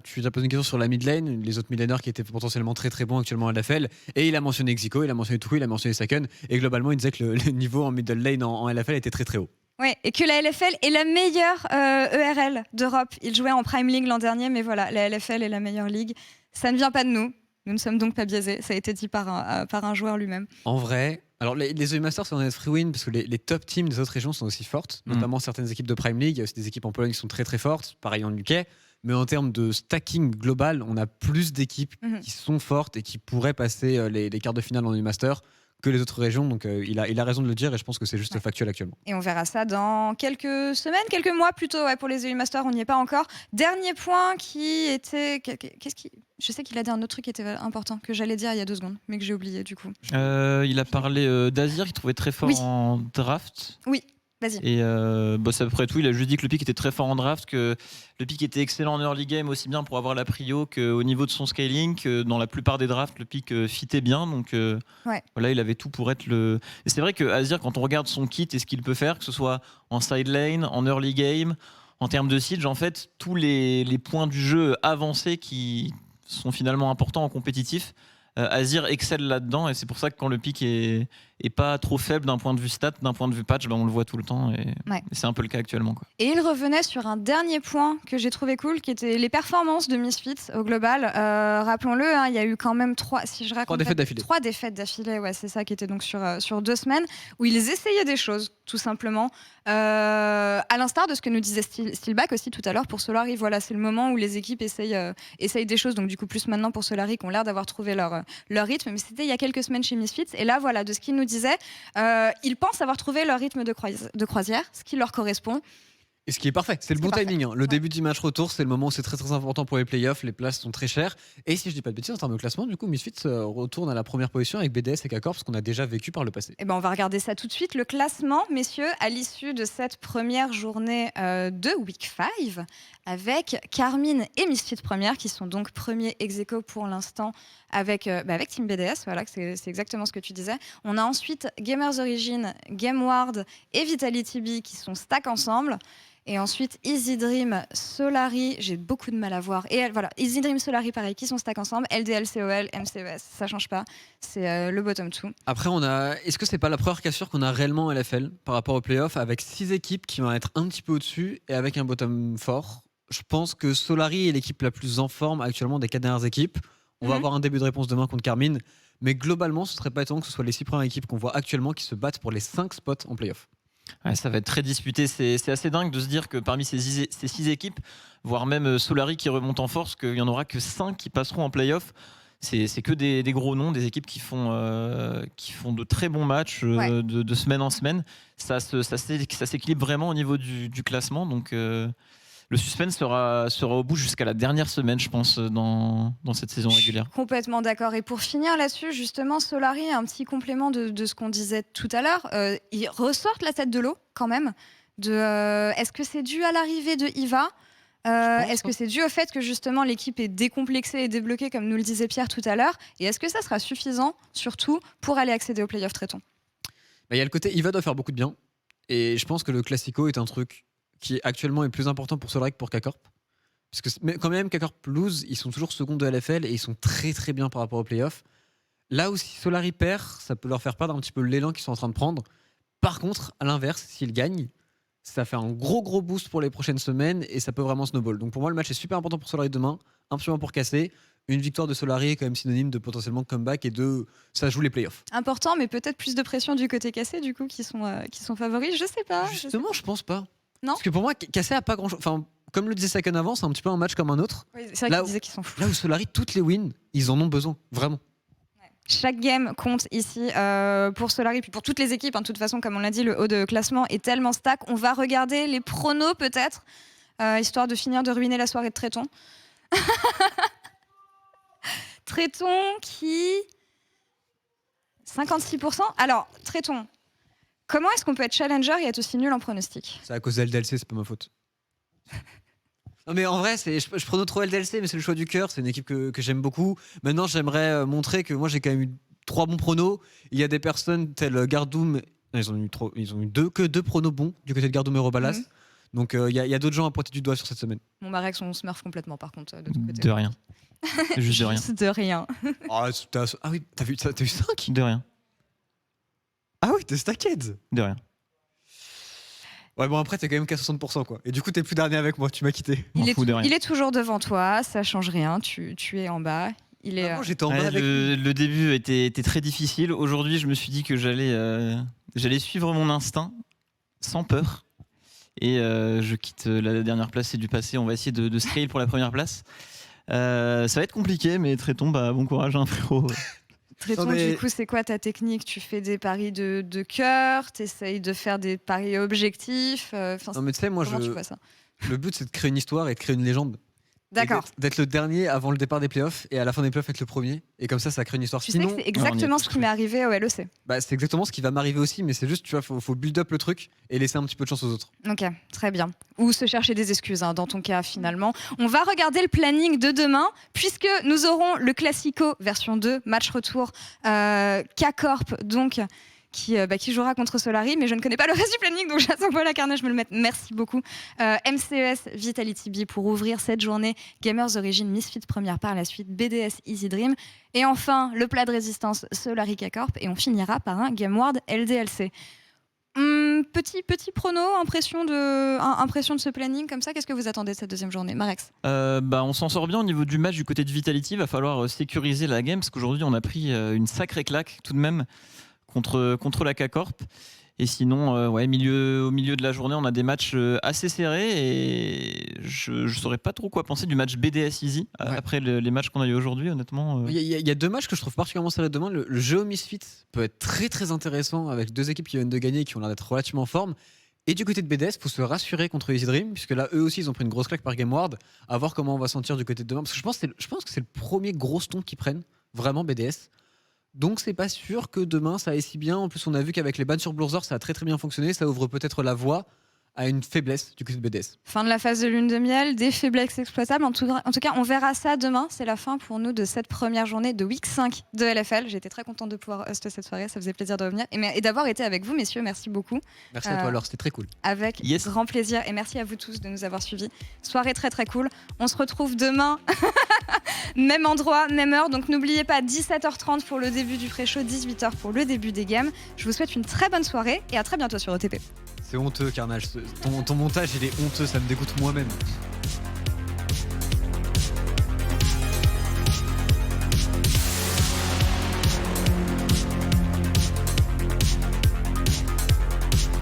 tu as posé une question sur la mid lane, les autres mid laners qui étaient potentiellement très très bons actuellement à LFL. Et il a mentionné Xico, il a mentionné Tuku, il a mentionné Seiken. Et globalement, il disait que le niveau en middle lane en LFL était très très haut. Ouais, et que la LFL est la meilleure ERL d'Europe. Il jouait en Prime League l'an dernier, mais voilà, la LFL est la meilleure ligue. Ça ne vient pas de nous. Nous ne sommes donc pas biaisés. Ça a été dit par un joueur lui-même. En vrai, alors les EU Masters sont honnêtes free win parce que les top teams des autres régions sont aussi fortes, notamment certaines équipes de Prime League. Il y a aussi des équipes en Pologne qui sont très très fortes, pareil en UK. Mais en termes de stacking global, on a plus d'équipes qui sont fortes et qui pourraient passer les quarts de finale en EU Masters que les autres régions, donc il a raison de le dire et je pense que c'est juste factuel actuellement. Et on verra ça dans quelques semaines, quelques mois plutôt, pour les EU Masters, on n'y est pas encore. Dernier point qui était... Je sais qu'il a dit un autre truc qui était important, que j'allais dire il y a 2 secondes, mais que j'ai oublié du coup. Il a parlé d'Azir, qu'il trouvait très fort en draft. Oui. Vas-y. Et c'est à peu près tout. Il a juste dit que le pick était très fort en draft, que le pick était excellent en early game, aussi bien pour avoir la prio qu'au niveau de son scaling, que dans la plupart des drafts, le pick fitait bien. Donc voilà, il avait tout pour être le... Et c'est vrai que Azir, quand on regarde son kit et ce qu'il peut faire, que ce soit en side lane, en early game, en termes de siege, en fait, tous les points du jeu avancés qui sont finalement importants en compétitif, Azir excelle là-dedans, et c'est pour ça que quand le pick est est pas trop faible d'un point de vue stat, d'un point de vue patch, on le voit tout le temps et c'est un peu le cas actuellement, quoi. Et il revenait sur un dernier point que j'ai trouvé cool, qui était les performances de Misfits au global. Rappelons-le, il y a eu quand même 3 défaites d'affilée, ouais, c'est ça, qui était donc sur 2 semaines, où ils essayaient des choses, tout simplement. À l'instar de ce que nous disait Steelback aussi tout à l'heure pour Solary, voilà, c'est le moment où les équipes essayent des choses, donc du coup plus maintenant pour Solary qui ont l'air d'avoir trouvé leur rythme, mais c'était il y a quelques semaines chez Misfits, et là voilà, de ce qu'ils nous disaient, ils pensent avoir trouvé leur rythme de croisière, ce qui leur correspond. Et ce qui est parfait, c'est le bon timing. Le début du match retour, c'est le moment où c'est très très important pour les playoffs, les places sont très chères. Et si je dis pas de bêtises, en termes de classement, du coup, Misfits retourne à la première position avec BDS et K-Corp, ce qu'on a déjà vécu par le passé. Et on va regarder ça tout de suite. Le classement, messieurs, à l'issue de cette première journée de Week 5, avec Carmine et Misfits première, qui sont donc premiers ex-aequo pour l'instant avec Team BDS, voilà, c'est exactement ce que tu disais. On a ensuite Gamers Origin, GameWard et Vitality B qui sont stack ensemble. Et ensuite, Easy Dream, Solary, j'ai beaucoup de mal à voir. Et voilà, Easy Dream, Solary, pareil, qui sont stack ensemble. LDL, COL, MCES, ça change pas. C'est le bottom 2. Après, est-ce que c'est pas la première cassure qu'on a réellement en LFL par rapport aux playoffs, avec 6 équipes qui vont être un petit peu au-dessus et avec un bottom fort? Je pense que Solary est l'équipe la plus en forme actuellement des 4 dernières équipes. On va avoir un début de réponse demain contre Carmine. Mais globalement, ce serait pas étonnant que ce soit les 6 premières équipes qu'on voit actuellement qui se battent pour les 5 spots en playoff. Ouais, ça va être très disputé. C'est assez dingue de se dire que parmi ces 6 équipes, voire même Solary qui remonte en force, qu'il n'y en aura que 5 qui passeront en play-off. C'est que des gros noms, des équipes qui font de très bons matchs de semaine en semaine. Ça s'équilibre vraiment au niveau du classement. Donc le suspense sera au bout jusqu'à la dernière semaine, je pense, dans cette saison régulière. Complètement d'accord. Et pour finir là-dessus, justement, Solary, un petit complément de ce qu'on disait tout à l'heure, ils ressortent la tête de l'eau quand même. Est-ce que c'est dû à l'arrivée de Iva ? Est-ce que c'est dû au fait que justement l'équipe est décomplexée et débloquée, comme nous le disait Pierre tout à l'heure ? Et est-ce que ça sera suffisant, surtout, pour aller accéder aux playoffs traitons ? Il y a le côté Iva doit faire beaucoup de bien. Et je pense que le Classico est un truc qui actuellement est plus important pour Solary que pour K-Corp. Parce que quand même, K-Corp lose, ils sont toujours second de LFL et ils sont très très bien par rapport aux playoffs. Là où si Solary perd, ça peut leur faire perdre un petit peu l'élan qu'ils sont en train de prendre. Par contre, à l'inverse, s'ils gagnent, ça fait un gros boost pour les prochaines semaines et ça peut vraiment snowball. Donc pour moi, le match est super important pour Solary demain, absolument pour casser. Une victoire de Solary est quand même synonyme de potentiellement comeback et ça joue les playoffs. Important, mais peut-être plus de pression du côté cassé, du coup, qui sont favoris, je sais pas. Justement, je pense pas. Non. Parce que pour moi, Cassé a pas grand chose. Enfin, comme le disait Saken avant, c'est un petit peu un match comme un autre. Oui, c'est vrai qu'ils disaient qu'ils sont fous. Là où Solary, toutes les wins, ils en ont besoin, vraiment. Chaque game compte ici pour Solary, puis pour toutes les équipes. De toute façon, comme on l'a dit, le haut de classement est tellement stack. On va regarder les pronos peut-être, histoire de finir de ruiner la soirée de Tréton. Tréton qui... 56%. Alors, Tréton, comment est-ce qu'on peut être challenger et être aussi nul en pronostic ? C'est à cause de LDLC, c'est pas ma faute. Non mais en vrai, je prono trop LDLC, mais c'est le choix du cœur. C'est une équipe que j'aime beaucoup. Maintenant, j'aimerais montrer que moi j'ai quand même eu 3 bons pronos. Il y a des personnes telles Gardoum, ils ont eu que 2 pronos bons du côté de Gardoum et Robalas. Donc il y a d'autres gens à pointer du doigt sur cette semaine. Mon Marex, on smurf complètement par contre de ton côté. De rien. Juste de rien. Juste de rien. Ah oui, t'as eu 5 ? De rien. Ah oui, t'es stacked. De rien. Ouais, bon, après, t'es quand même qu'à 60%, quoi. Et du coup, t'es plus dernier avec moi, tu m'as quitté. Il est toujours devant toi, ça change rien, tu es en bas. Moi, j'étais en bas avec le début était très difficile. Aujourd'hui, je me suis dit que j'allais suivre mon instinct sans peur. Et je quitte la dernière place, c'est du passé. On va essayer de scale pour la première place. Ça va être compliqué, mais Tréton, bon courage, hein, frérot. Tréton, du coup, c'est quoi ta technique ? Tu fais des paris de cœur, t'essayes de faire des paris objectifs. Non, mais tu sais, moi, tu vois ça ? Le but, c'est de créer une histoire et de créer une légende. D'accord. D'être le dernier avant le départ des playoffs et à la fin des playoffs être le premier. Et comme ça crée une histoire. Tu sais que c'est exactement ce qui m'est arrivé au LEC. C'est exactement ce qui va m'arriver aussi, mais c'est juste, tu vois, faut build up le truc et laisser un petit peu de chance aux autres. Ok, très bien. Ou se chercher des excuses, dans ton cas, finalement. On va regarder le planning de demain, puisque nous aurons le Classico version 2, match retour K-Corp, donc, qui jouera contre Solari, mais je ne connais pas le reste du planning, donc j'attends pas la carnage, je me le mettre. Merci beaucoup. MCES Vitality B pour ouvrir cette journée. Gamers Origin Misfits première par la suite. BDS Easy Dream. Et enfin, le plat de résistance Solari K-Corp. Et on finira par un Game World LDLC. Petit prono, impression de ce planning comme ça. Qu'est-ce que vous attendez de cette deuxième journée, Marex? On s'en sort bien au niveau du match du côté de Vitality. Il va falloir sécuriser la game parce qu'aujourd'hui on a pris une sacrée claque tout de même contre la K-Corp. Et sinon, au milieu de la journée, on a des matchs assez serrés et je ne saurais pas trop quoi penser du match BDS Easy après les matchs qu'on a eu aujourd'hui, honnêtement. Il y a deux matchs que je trouve particulièrement serrés demain. Le jeu Misfits peut être très très intéressant avec deux équipes qui viennent de gagner et qui ont l'air d'être relativement en forme. Et du côté de BDS, il faut se rassurer contre Easy Dream, puisque là, eux aussi, ils ont pris une grosse claque par Game World. À voir comment on va sentir du côté de demain. Parce que je pense que c'est le premier gros stomp qu'ils prennent, vraiment BDS. Donc c'est pas sûr que demain ça aille si bien. En plus on a vu qu'avec les bans sur Blurzer ça a très très bien fonctionné. Ça ouvre peut-être la voie à une faiblesse du côté de BDS. Fin de la phase de lune de miel, des faiblesses exploitables. En tout cas, on verra ça demain. C'est la fin pour nous de cette première journée de Week 5 de LFL. J'étais très contente de pouvoir hoster cette soirée. Ça faisait plaisir de revenir et d'avoir été avec vous, messieurs. Merci beaucoup. Merci à toi, Laure. C'était très cool. Avec grand plaisir. Et merci à vous tous de nous avoir suivis. Soirée très très cool. On se retrouve demain. Même endroit, même heure. Donc n'oubliez pas, 17h30 pour le début du pré-show, 18h pour le début des games. Je vous souhaite une très bonne soirée et à très bientôt sur OTP. C'est honteux, Carnage. Ton montage, il est honteux, ça me dégoûte moi-même.